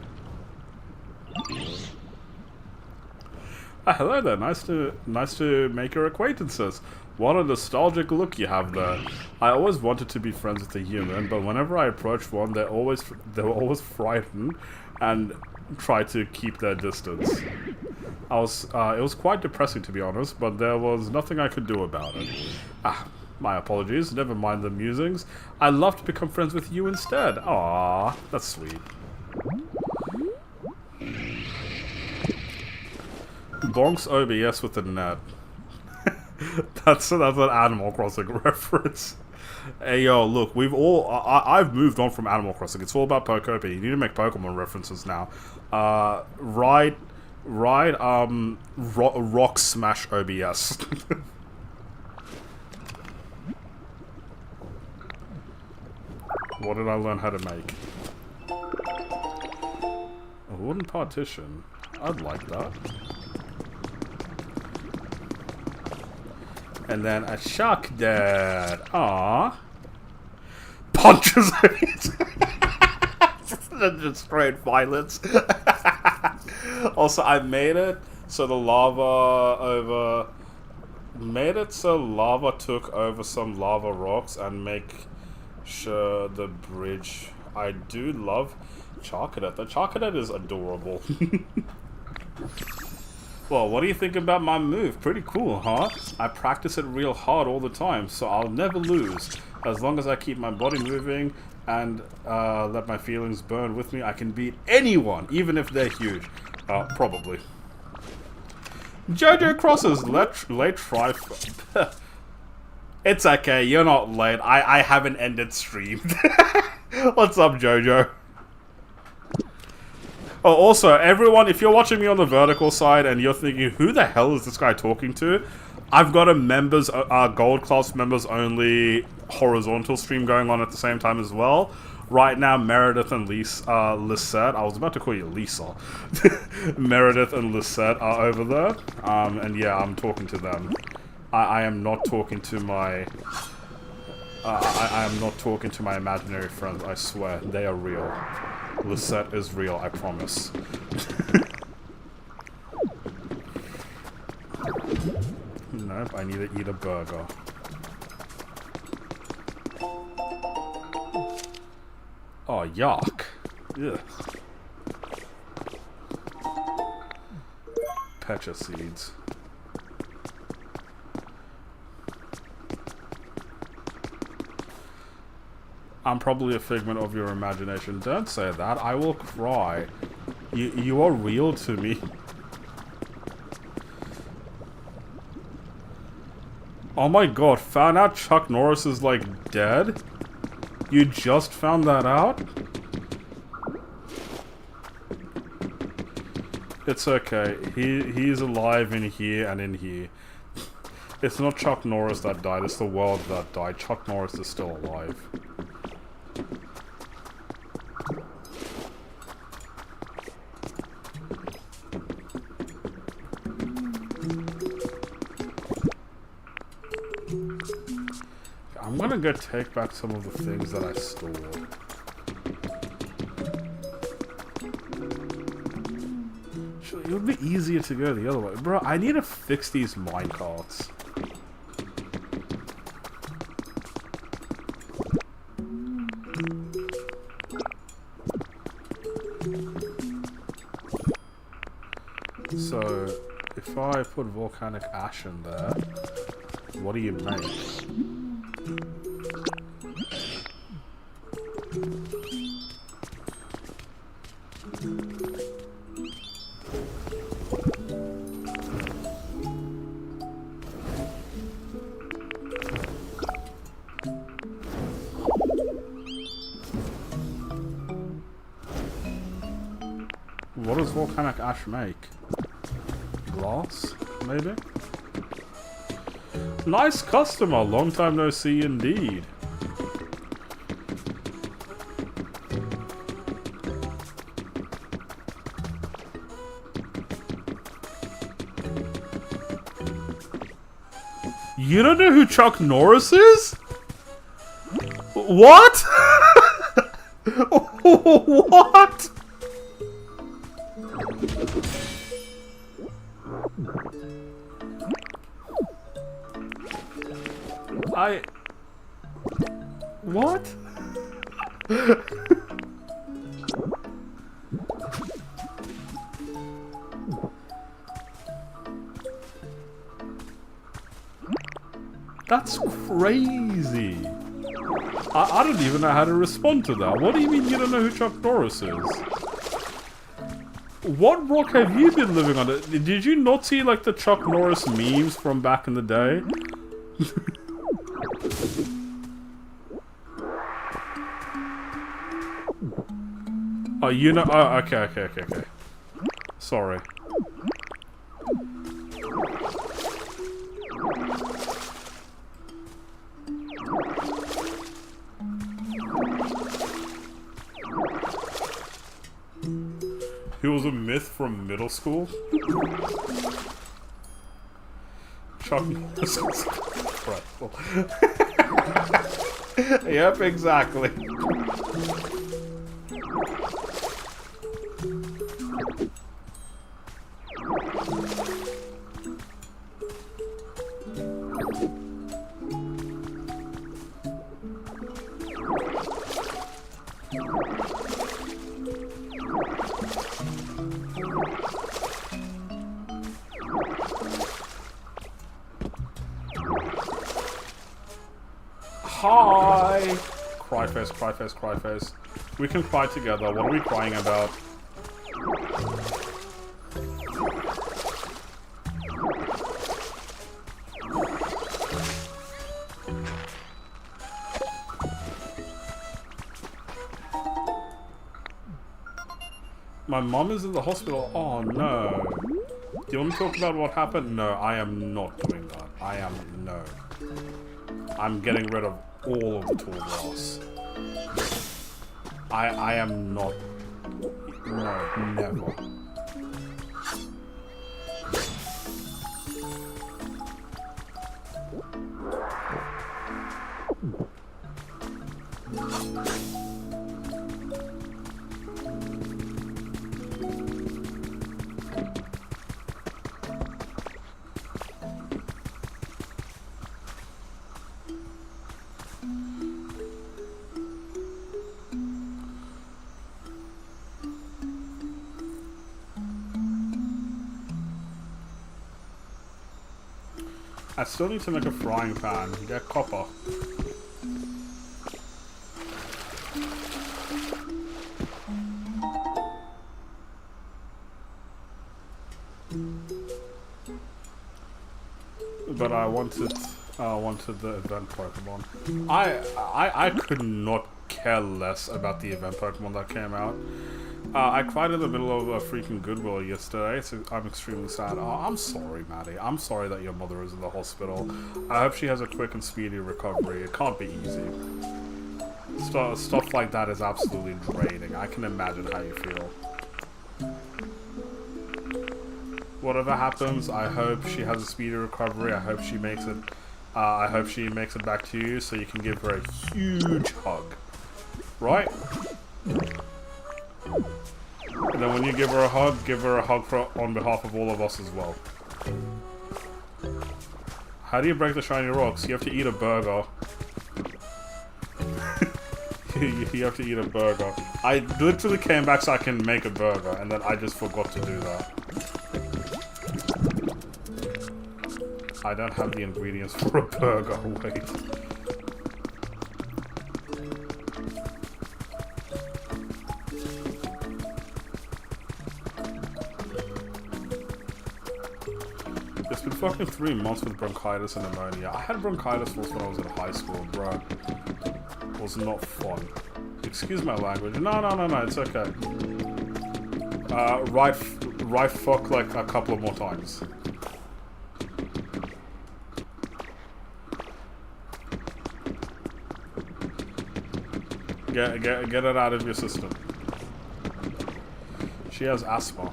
Hello there. Nice to make your acquaintances. What a nostalgic look you have there. I always wanted to be friends with a human, but whenever I approached one, they were always frightened and tried to keep their distance. It was quite depressing, to be honest, but there was nothing I could do about it. My apologies. Never mind the musings. I'd love to become friends with you instead. Aww, that's sweet. Bonks OBS with the net. That's an Animal Crossing reference. Hey yo, look, I've moved on from Animal Crossing. It's all about Pokopia. You need to make Pokemon references now. Rock Smash OBS. What did I learn how to make? A wooden partition. I'd like that. And then a shock dad. Aww. punches it. Just straight violence. Also, I made it so the lava took over some lava rocks and make sure the bridge. I do love Chocolate. The Chocolate is adorable. Well, what do you think about my move? Pretty cool, huh? I practice it real hard all the time, so I'll never lose. As long as I keep my body moving and let my feelings burn with me, I can beat anyone, even if they're huge. Probably. Jojo crosses late try. It's okay, you're not late. I haven't ended stream. What's up, Jojo? Oh, also, everyone, if you're watching me on the vertical side and you're thinking, who the hell is this guy talking to? I've got a gold class members only horizontal stream going on at the same time as well. Right now, Meredith and Lisette, I was about to call you Lisa. Meredith and Lisette are over there. And yeah, I'm talking to them. I am not talking to my... I am not talking to my imaginary friends, I swear. They are real. Lisette is real, I promise. Nope, I need to eat a burger. Oh, yuck. Ugh. Pecha seeds. I'm probably a figment of your imagination. Don't say that. I will cry. You are real to me. Oh my god, found out Chuck Norris is like dead? You just found that out? It's okay. He's alive in here and in here. It's not Chuck Norris that died, it's the world that died. Chuck Norris is still alive. I'm gonna go take back some of the things that I stole. It would be easier to go the other way. Bro, I need to fix these minecarts. So, if I put volcanic ash in there, what do you make? What does volcanic ash make? Glass, maybe? Nice customer, long time no see indeed. You don't know who Chuck Norris is? What? What? What? That's crazy. I don't even know how to respond to that. What do you mean you don't know who Chuck Norris is? What rock have you been living on? Did you not see like the Chuck Norris memes from back in the day? Oh, you know... Oh, okay. Sorry. He was a myth from middle school? Chuck Norris was incredible. Yep, exactly. Hi! Cry face, cry face, cry face. We can cry together. What are we crying about? My mom is in the hospital. Oh no. Do you want to talk about what happened? No, I am not doing that. I am no. I'm getting rid of all of the tall grass. I am not. No, never. I still need to make a frying pan. Get copper. But I wanted the event Pokemon. I could not care less about the event Pokemon that came out. I cried in the middle of a freaking Goodwill yesterday, so I'm extremely sad. Oh, I'm sorry, Maddie. I'm sorry that your mother is in the hospital. I hope she has a quick and speedy recovery. It can't be easy. Stuff like that is absolutely draining. I can imagine how you feel. Whatever happens, I hope she has a speedy recovery. I hope she makes it. I hope she makes it back to you, so you can give her a huge hug. Right? And then when you give her a hug on behalf of all of us as well. How do you break the shiny rocks? You have to eat a burger. You have to eat a burger. I literally came back so I can make a burger, and then I just forgot to do that. I don't have the ingredients for a burger. Wait. It's been fucking 3 months with bronchitis and pneumonia. I had bronchitis once when I was in high school, bro. It was not fun. Excuse my language. No, it's okay. Right fuck like a couple of more times. Get it out of your system. She has asthma.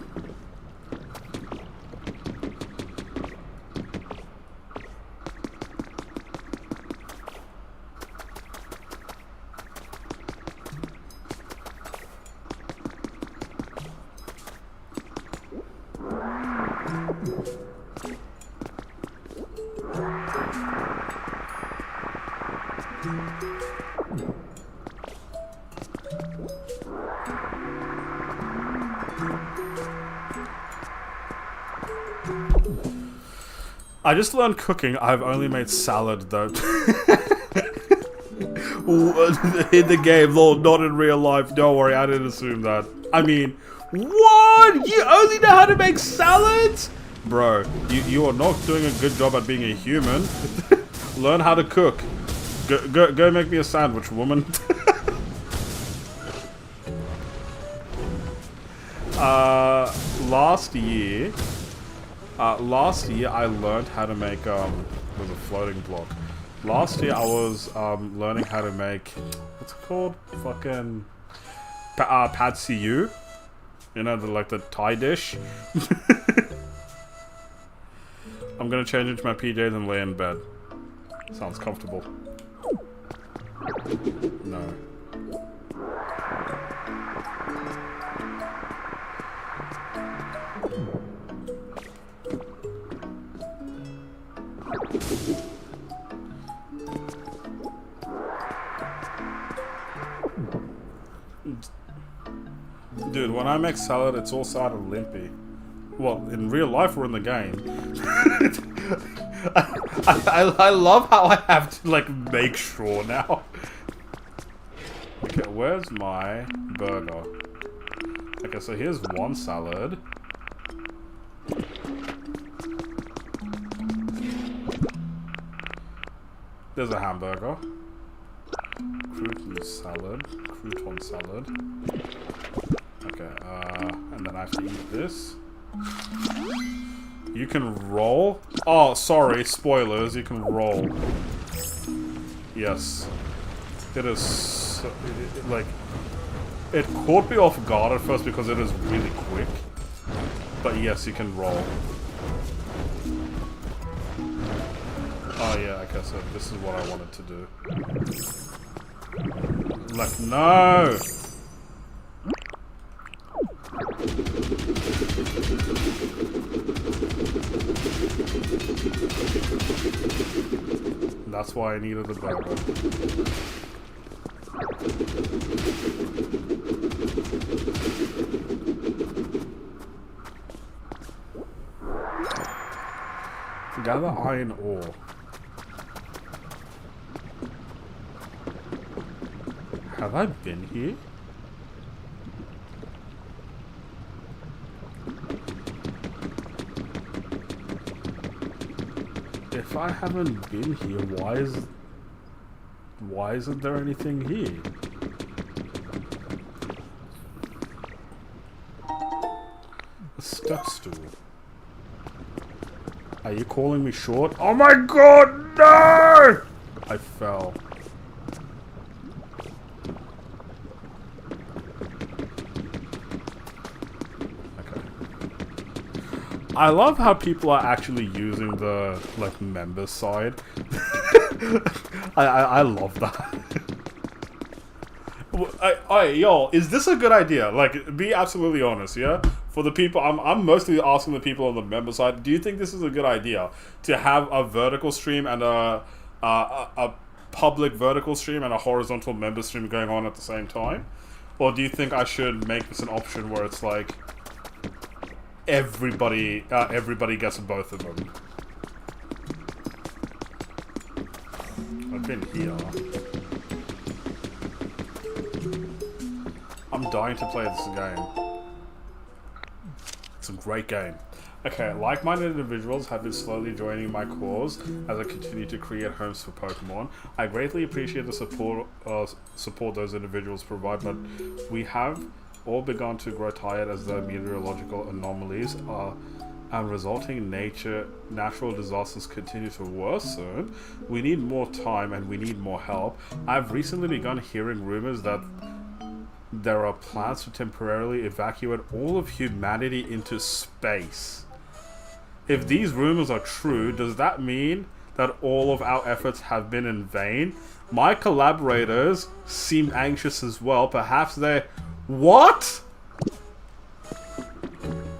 I just learned cooking. I've only made salad though. In the game, lol, not in real life. Don't worry, I didn't assume that. I mean, what? You only know how to make salads? Bro, you are not doing a good job at being a human. Learn how to cook. Go make me a sandwich, woman. Last year I learned how to make with a floating block. Last year I was learning how to make, what's it called? Fucking pad see ew. You know, the Thai dish. I'm gonna change into my PJs and lay in bed. Sounds comfortable. No. Dude, when I make salad, it's all side of limpy. Well, in real life or in the game. I love how I have to, like, make sure now. Okay, where's my burger? Okay, so here's one salad. There's a hamburger. Crouton salad. Okay, and then I have to eat this. You can roll? Oh, sorry, spoilers, you can roll. Yes. It is so, like, it caught me off guard at first because it is really quick. But yes, you can roll. Oh yeah, okay, so this is what I wanted to do. Like, no! That's why I needed the burger. Gather iron ore. Have I been here? If I haven't been here, why isn't there anything here? A step stool. Are you calling me short? Oh my god, no! I fell. I love how people are actually using the, like, members side. I love that. Yo, is this a good idea? Like, be absolutely honest, yeah? For the people, I'm mostly asking the people on the member side, do you think this is a good idea? To have a vertical stream and a public vertical stream and a horizontal member stream going on at the same time? Or do you think I should make this an option where it's like, everybody gets both of them? I've been here. I'm dying to play this game. It's a great game. Okay, like-minded individuals have been slowly joining my cause as I continue to create homes for Pokemon. I greatly appreciate the support those individuals provide, but we have all begun to grow tired as the meteorological anomalies and resulting natural disasters continue to worsen. We need more time and we need more help. I've recently begun hearing rumors that there are plans to temporarily evacuate all of humanity into space. If these rumors are true, does that mean that all of our efforts have been in vain? My collaborators seem anxious as well. Perhaps they... What?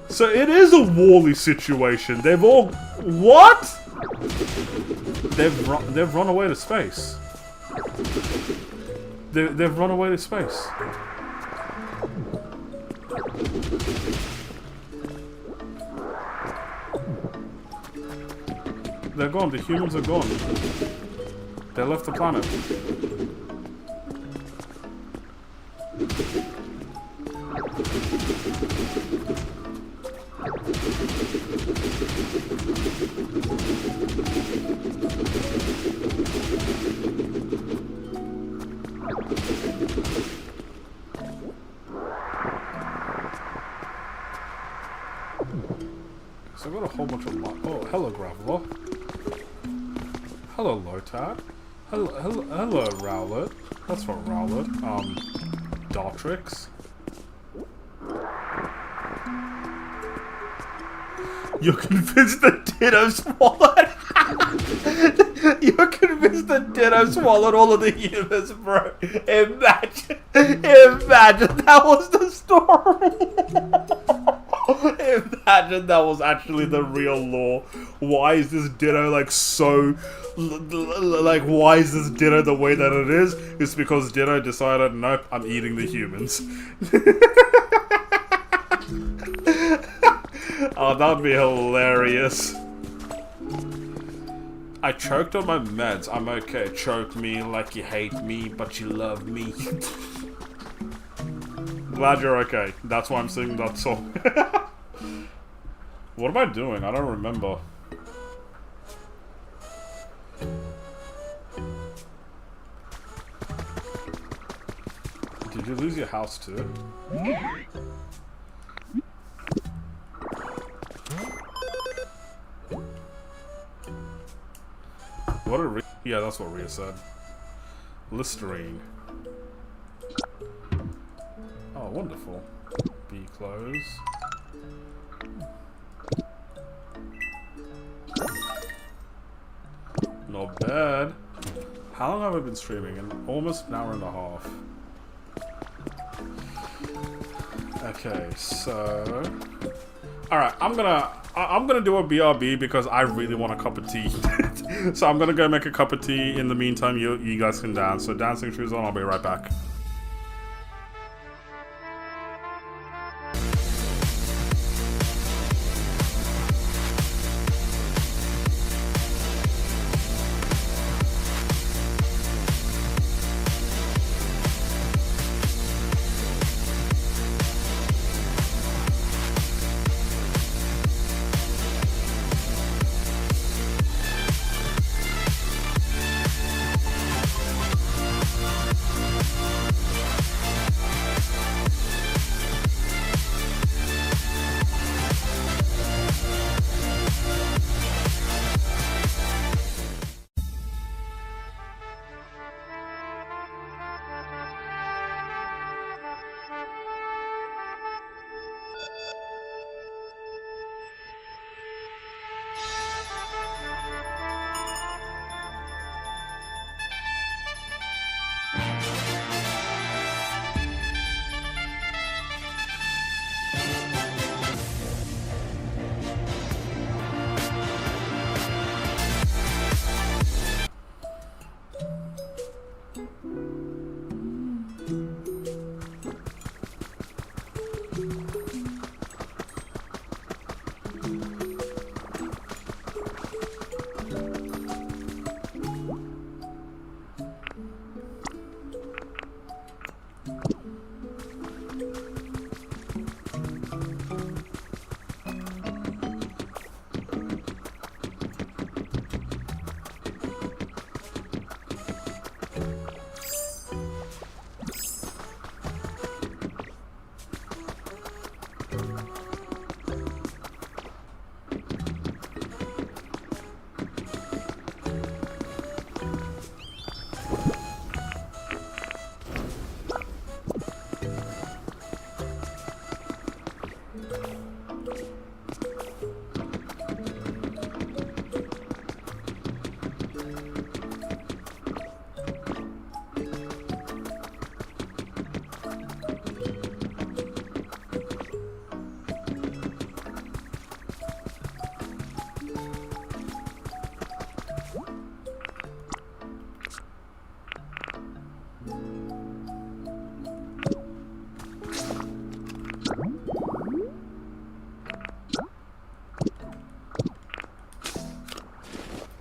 So it is a Wall-E situation. They've all... What? They've run away to space. They've run away to space. They're gone. The humans are gone. They left the planet. So I got a whole bunch of... Oh, hello, Graveler. Hello, Lotad. Hello, Rowlet. That's not Rowlet. Dartrix. You're convinced the Ditto's wallet? You're convinced that Ditto swallowed all of the humans, bro. Imagine that was the story. Imagine that was actually the real lore. Why is this Ditto like so... Like, why is this Ditto the way that it is? It's because Ditto decided, nope, I'm eating the humans. Oh, that would be hilarious. I choked on my meds. I'm okay. Choke me like you hate me, but you love me. Glad you're okay. That's why I'm singing that song. What am I doing? I don't remember. Did you lose your house too? What did yeah, that's what Rhea said. Listerine. Oh, wonderful. Be close. Not bad. How long have I been streaming? Almost an hour and a half. Okay, so... Alright, I'm gonna do a BRB because I really want a cup of tea. So I'm gonna go make a cup of tea. In the meantime, you guys can dance. So dancing shoes on, I'll be right back.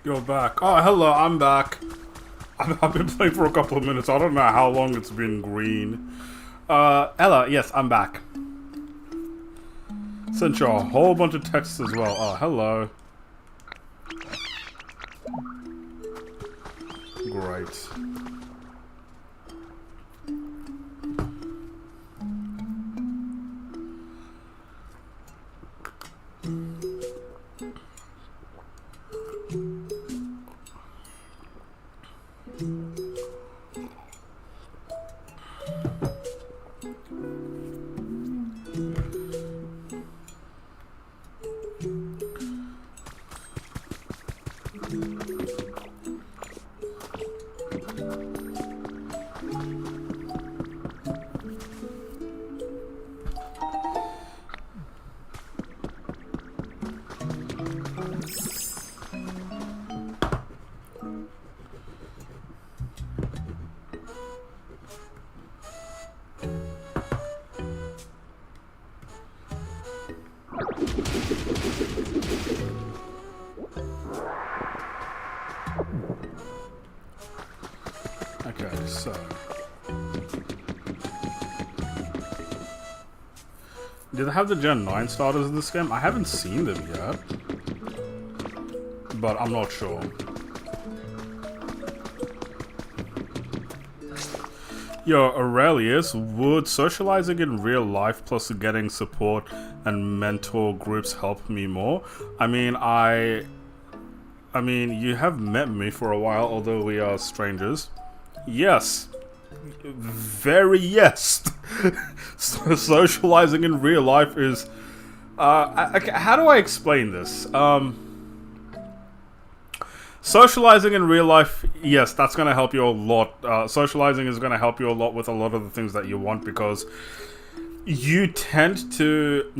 You're back. Oh, hello, I'm back. I've been playing for a couple of minutes. I don't know how long it's been green. Ella, yes, I'm back. Sent you a whole bunch of texts as well. Oh, hello. Great. Okay, so... Do they have the Gen 9 starters in this game? I haven't seen them yet. But I'm not sure. Yo, Aurelius, would socializing in real life plus getting support and mentor groups help me more? I mean, you have met me for a while, although we are strangers. Yes. Very yes. Socializing in real life is... how do I explain this? Socializing in real life, yes, that's going to help you a lot. Socializing is going to help you a lot with a lot of the things that you want, because you tend to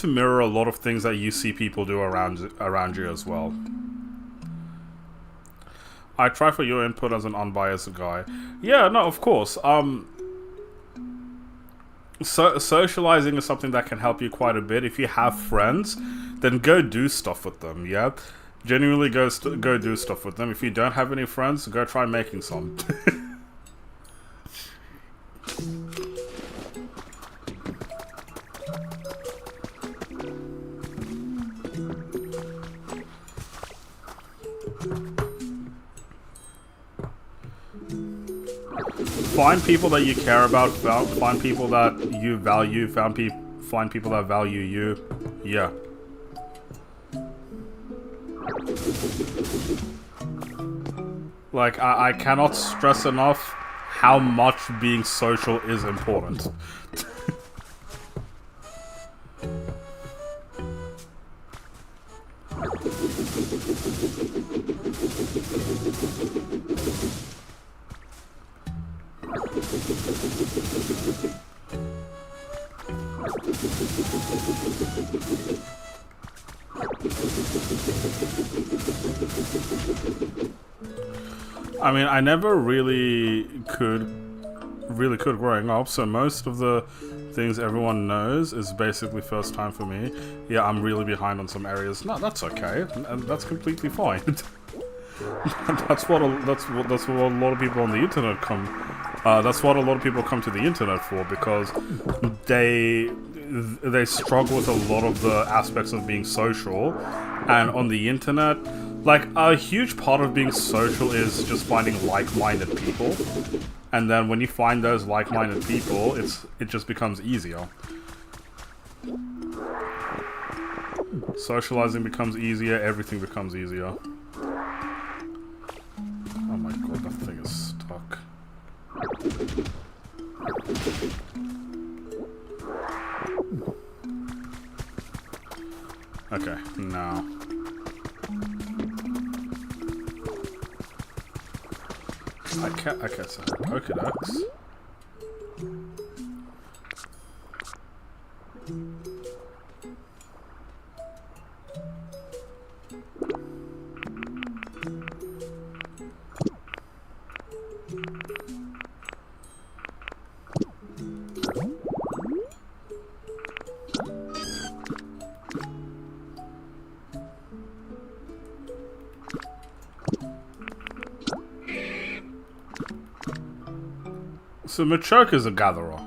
mirror a lot of things that you see people do around you as well. I try for your input as an unbiased guy. Yeah, no, of course. Socializing is something that can help you quite a bit. If you have friends, then go do stuff with them, yeah? Genuinely go do stuff with them. If you don't have any friends, go try making some. Find people that you care about, find people that you value, find people that value you. Yeah. Like, I cannot stress enough how much being social is important. I mean, I never really could growing up, so most of the things everyone knows is basically first time for me. Yeah, I'm really behind on some areas. No, that's okay, and that's completely fine. That's what a lot of people on the internet come. That's what a lot of people come to the internet for, because they struggle with a lot of the aspects of being social, and on the internet, like, a huge part of being social is just finding like-minded people, and then when you find those like-minded people, it just becomes easier. Socializing becomes easier, everything becomes easier. Oh my god, that thing is stuck. Okay, now. Okay, so Pokedex. So Machoke is a gatherer.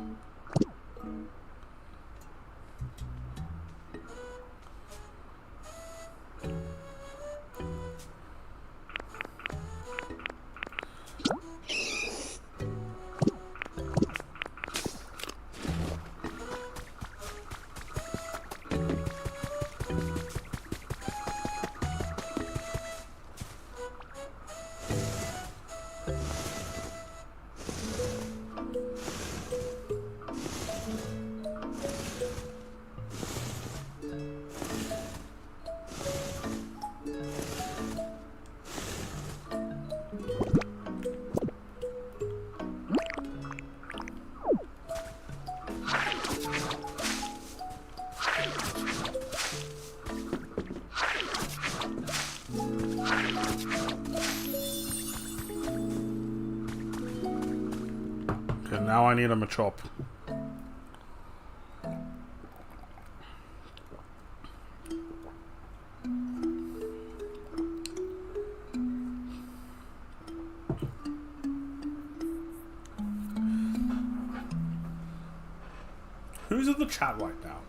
Okay, now I need a Machop. Who's in the chat right now?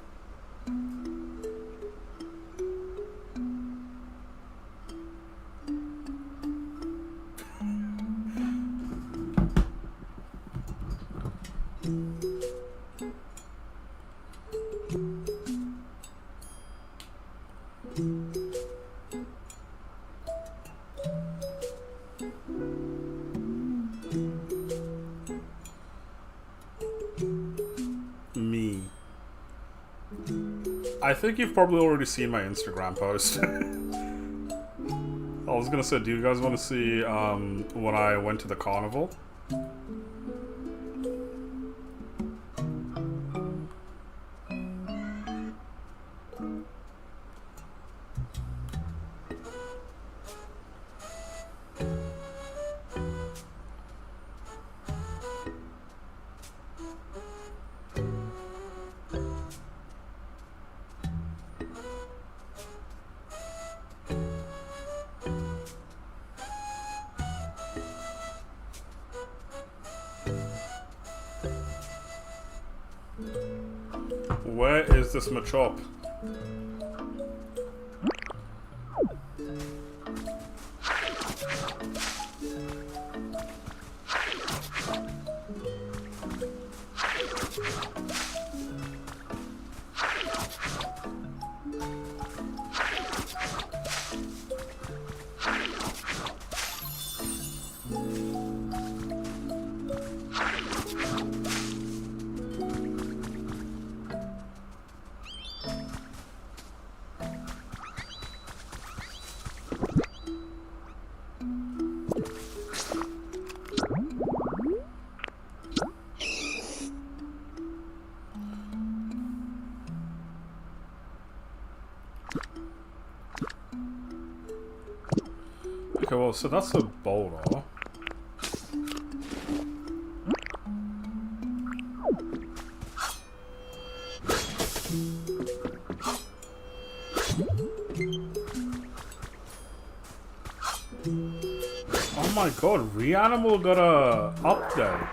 Me. I think you've probably already seen my Instagram post. I was gonna say, do you guys want to see when I went to the carnival? Where is this Machop? Okay, well, so that's a boulder. Oh my god, Reanimal got a update.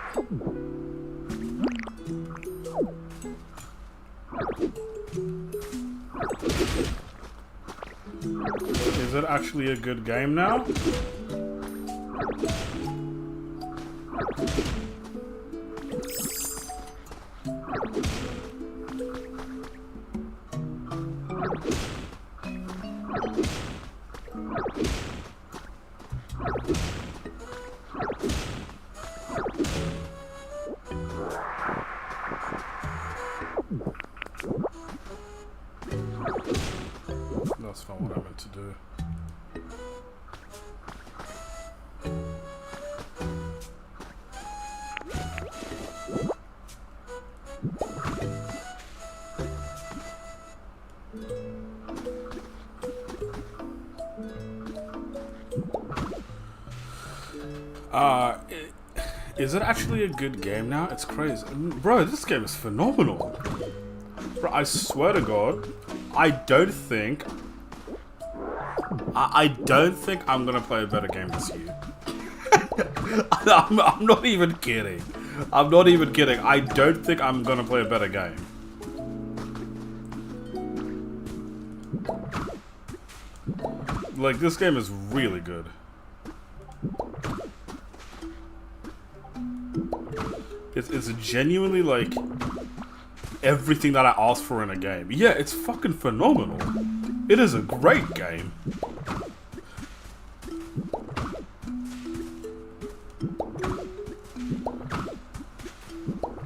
Is it actually a good game now? That's not what I meant to do. Is it actually a good game now? It's crazy. Bro, this game is phenomenal. Bro, I swear to God, I don't think I'm gonna play a better game this year. I'm not even kidding. I'm not even kidding. I don't think I'm gonna play a better game. Like, this game is really good. It's genuinely, like, everything that I asked for in a game. Yeah, it's fucking phenomenal. It is a great game.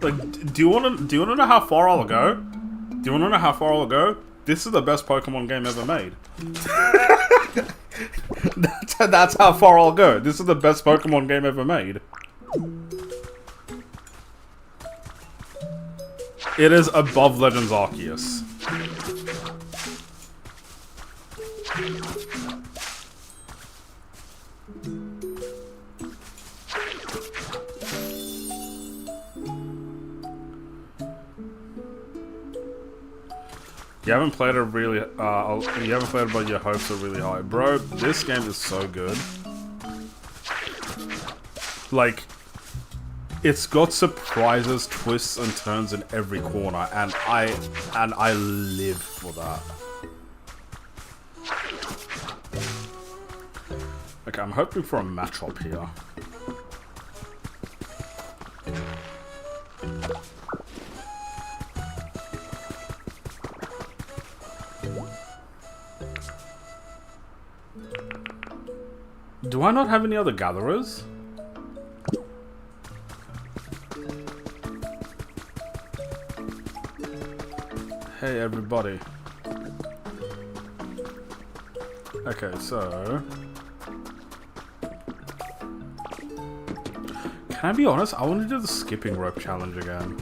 Like, do you wanna know how far I'll go? Do you wanna know how far I'll go? This is the best Pokemon game ever made. That's how far I'll go. This is the best Pokemon game ever made. It is above Legends Arceus. You haven't played it really, you haven't played it, but your hopes are really high. Bro, this game is so good. Like, It's got surprises, twists, and turns in every corner, and I live for that. Okay, I'm hoping for a matchup here. Do I not have any other gatherers? Hey everybody. Okay, so... Can I be honest? I want to do the skipping rope challenge again.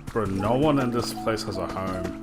Bro, no one in this place has a home.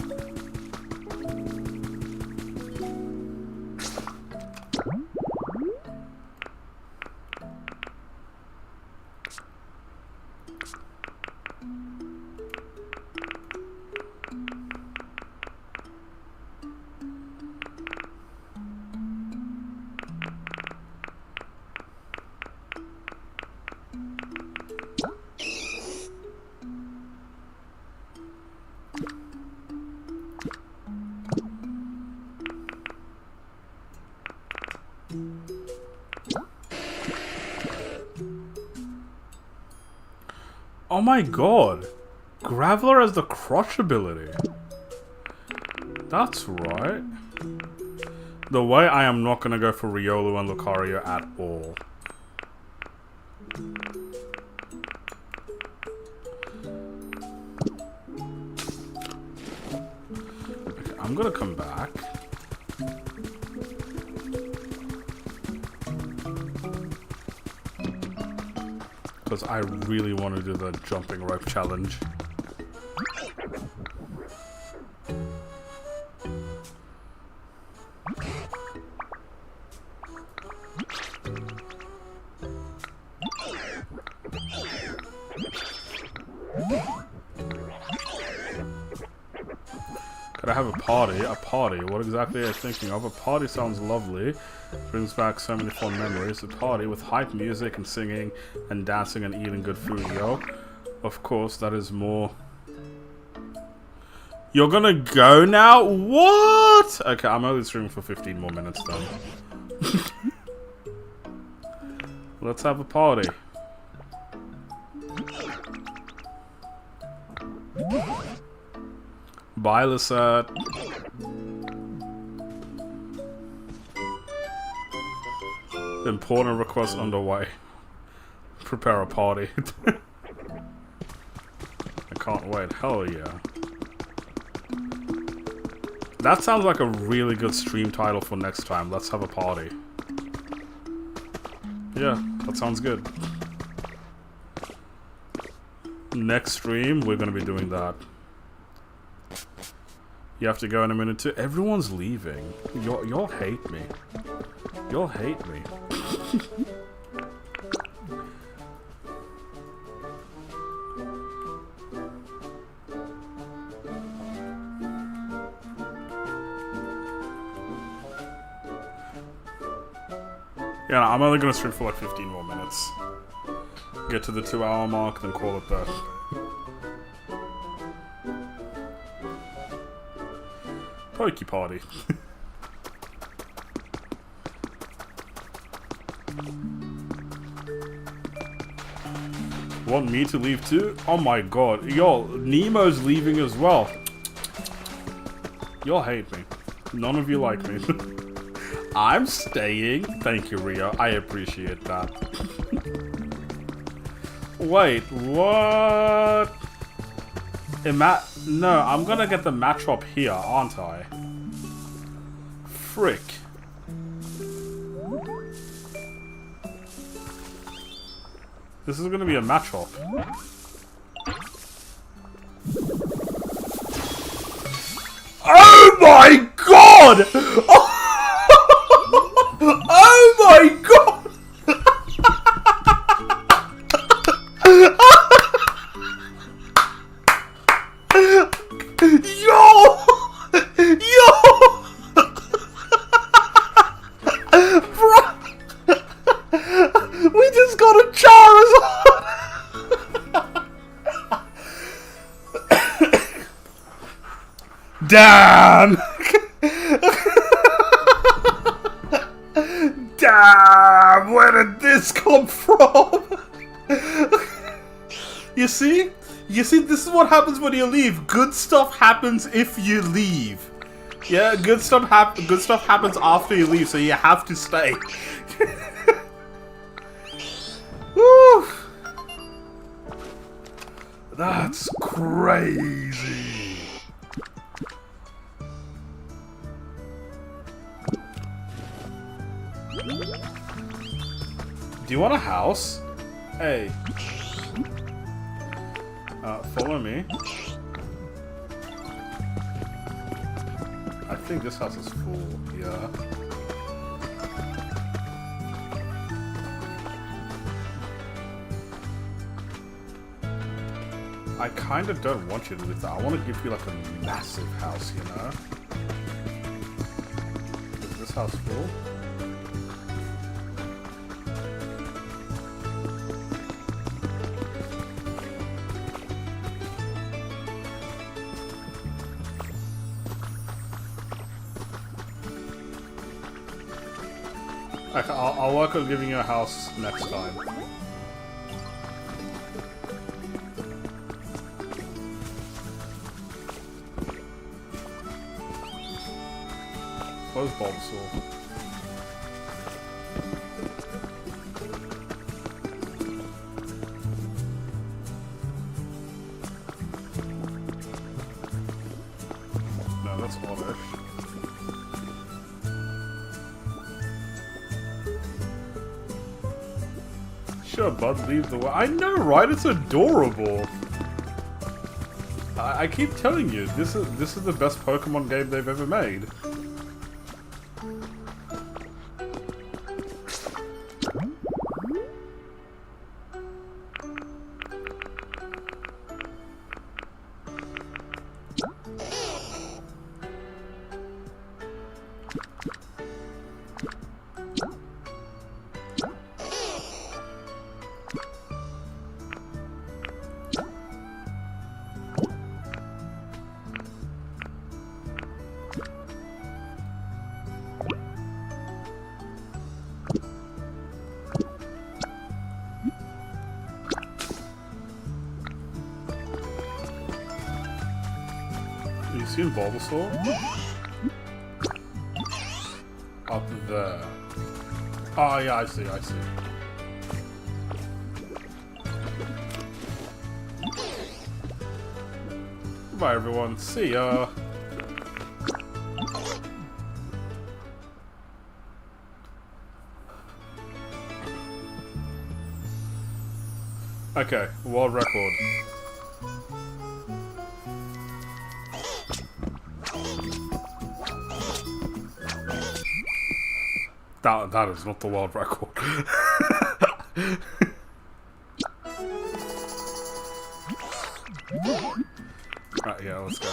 Oh my god! Graveler has the crush ability. That's right. The way I am not gonna go for Riolu and Lucario at all. Okay, I'm gonna come back. Because I really want to do the jumping rope challenge. Could I have a party? A party? What exactly are you thinking of? A party sounds lovely. Brings back so many fond memories. A party with hype music and singing and dancing and eating good food, yo. Of course, that is more... You're gonna go now? What? Okay, I'm only streaming for 15 more minutes then. Let's have a party. Bye, Lisette. Important request underway. Prepare a party. I can't wait. Hell yeah. That sounds like a really good stream title for next time. Let's have a party. Yeah, that sounds good. Next stream, we're gonna be doing that. You have to go in a minute too. Everyone's leaving. Y'all hate me. Y'all hate me. Yeah, no, I'm only gonna stream for like 15 more minutes. Get to the 2-hour mark, then call it that. Pokey party. Want me to leave too? Oh my god. Yo, Nemo's leaving as well. Y'all hate me. None of you like me. I'm staying. Thank you, Rio. I appreciate that. Wait, what? No, I'm gonna get the matchup here, aren't I? Frick. This is gonna be a matchup. Oh my god! Oh my god! Yo! Yo! Bro! We just got a Charizard! Damn! Damn! Where did this come from? You see? You see, this is what happens when you leave. Good stuff happens if you leave. Yeah, good stuff happens after you leave, so you have to stay. Woo! That's crazy. Do you want a house? Hey. Follow me. I think this house is full, yeah. I kind of don't want you to live there. I want to give you like a massive house, you know? Is this house full? Okay, I'll work on giving you a house next time. Close Bulbasaur. No, that's Oddish. Sure, bud, leave the way. I know, right? It's adorable. I keep telling you, this is the best Pokemon game they've ever made. You seen Bulbasaur? Up there. Oh yeah, I see. Bye everyone, see ya! Okay, world record. That is not the world record. Right, yeah, let's go.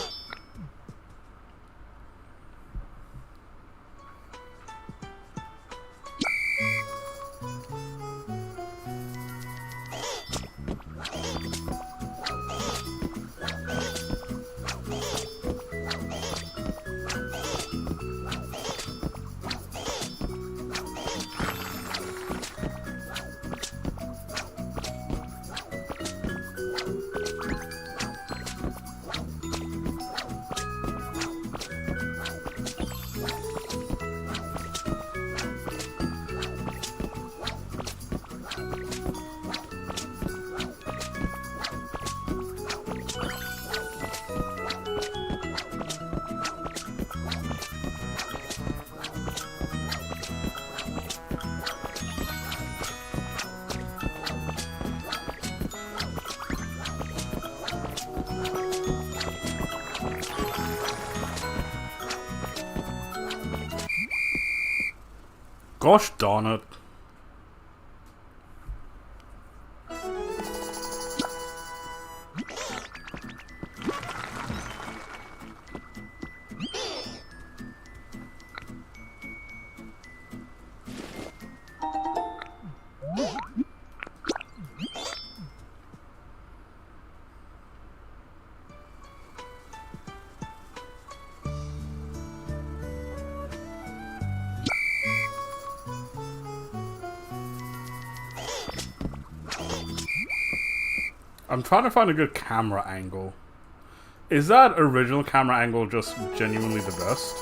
Gosh darn it. I'm trying to find a good camera angle. Is that original camera angle just genuinely the best?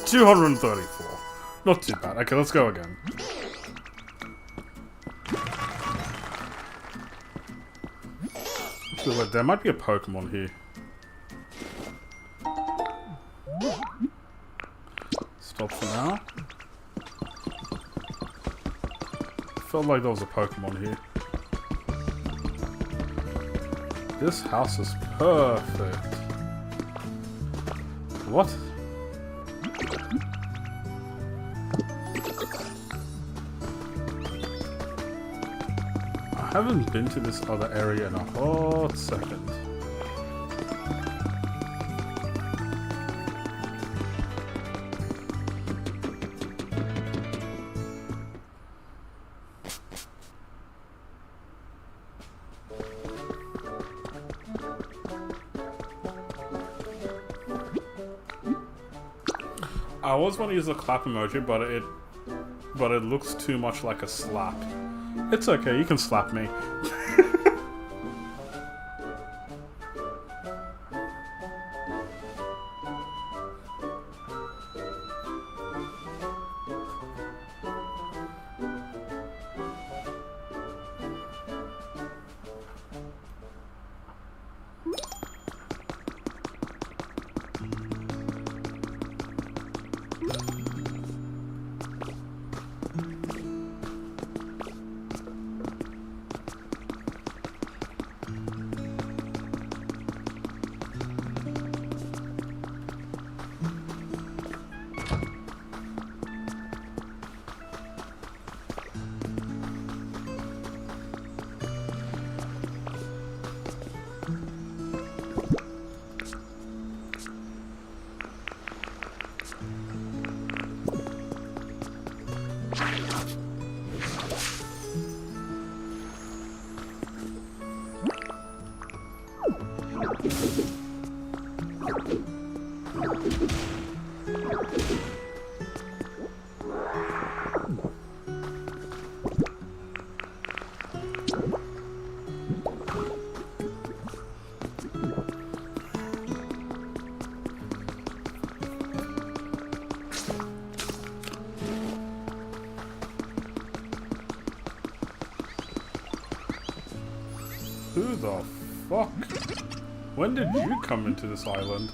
$234. Not too bad. Okay, let's go again. I feel like there might be a Pokemon here. Stop for now. Felt like there was a Pokemon here. This house is perfect. What? I haven't been to this other area in a hot second. I was going to use a clap emoji, but it looks too much like a slap. It's okay, you can slap me. Who the fuck? When did you come into this island?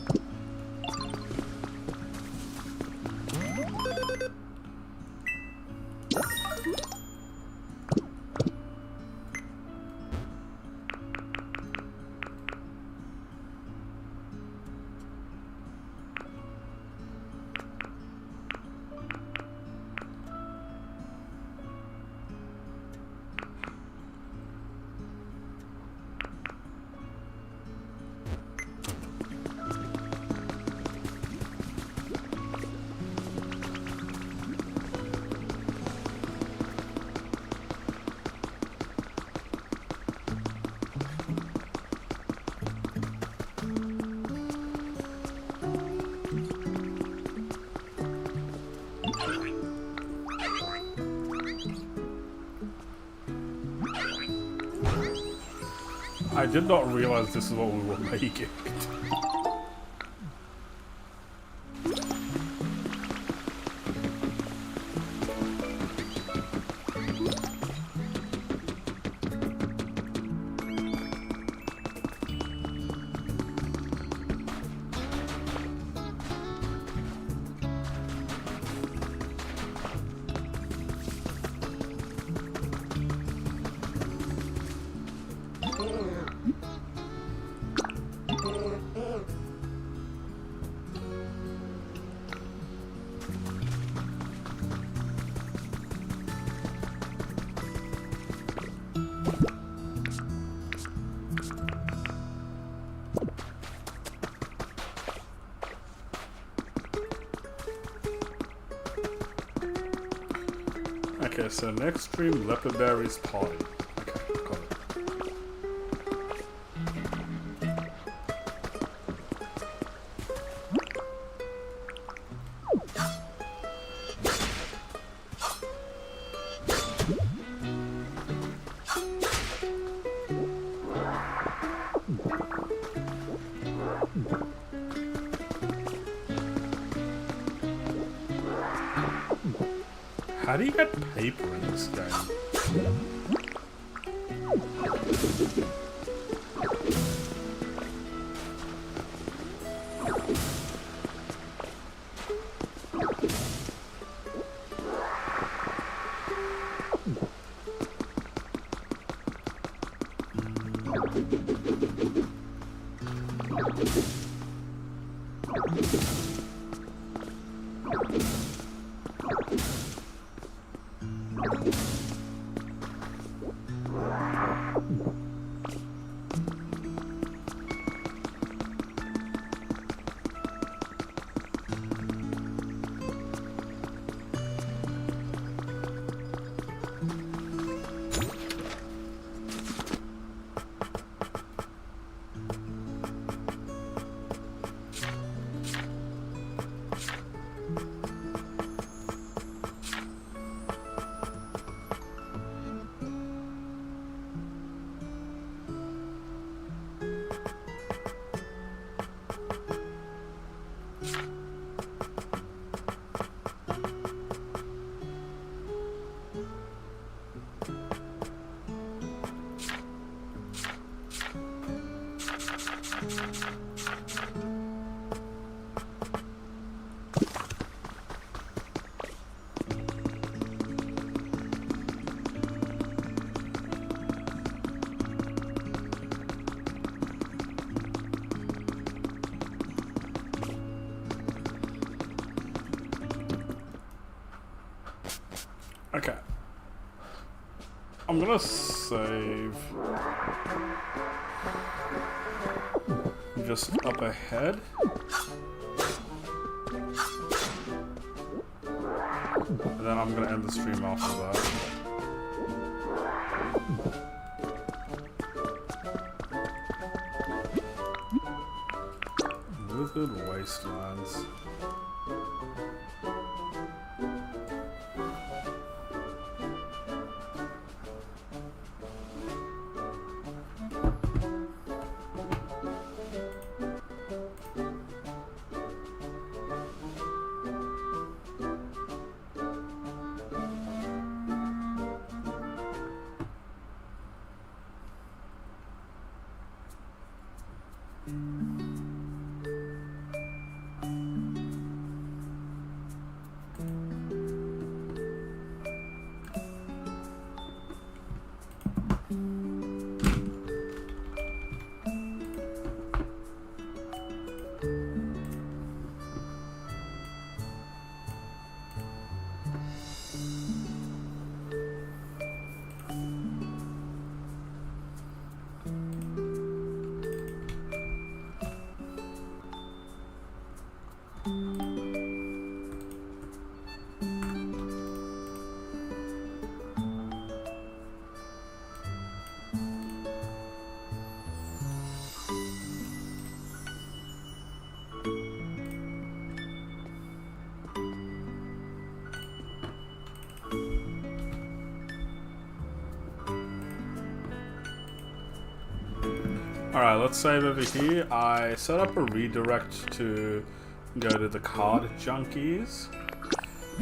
I did not realize this is what we were making. Okay, so next stream, Leopardberry's party. Okay, got it. How do you get paper in this game? Okay. I'm gonna save just up ahead. And then I'm gonna end the stream after that. Withered Wastelands. Alright, let's save over here. I set up a redirect to go to the card junkies.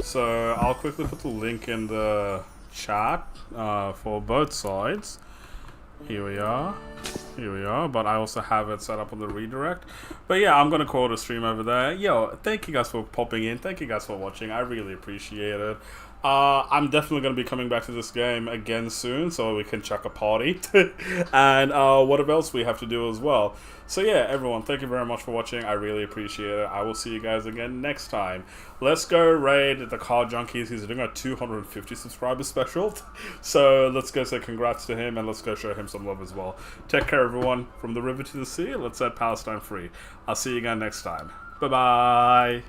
So I'll quickly put the link in the chat for both sides. Here we are. Here we are. But I also have it set up on the redirect. But yeah, I'm going to call it a stream over there. Yo, thank you guys for popping in. Thank you guys for watching. I really appreciate it. I'm definitely going to be coming back to this game again soon, so we can chuck a party. And whatever else we have to do as well. So yeah, everyone, thank you very much for watching. I really appreciate it. I will see you guys again next time. Let's go raid the Card Junkies. He's doing a 250 subscriber special. So let's go say congrats to him, and let's go show him some love as well. Take care, everyone. From the river to the sea, let's set Palestine free. I'll see you again next time. Bye-bye.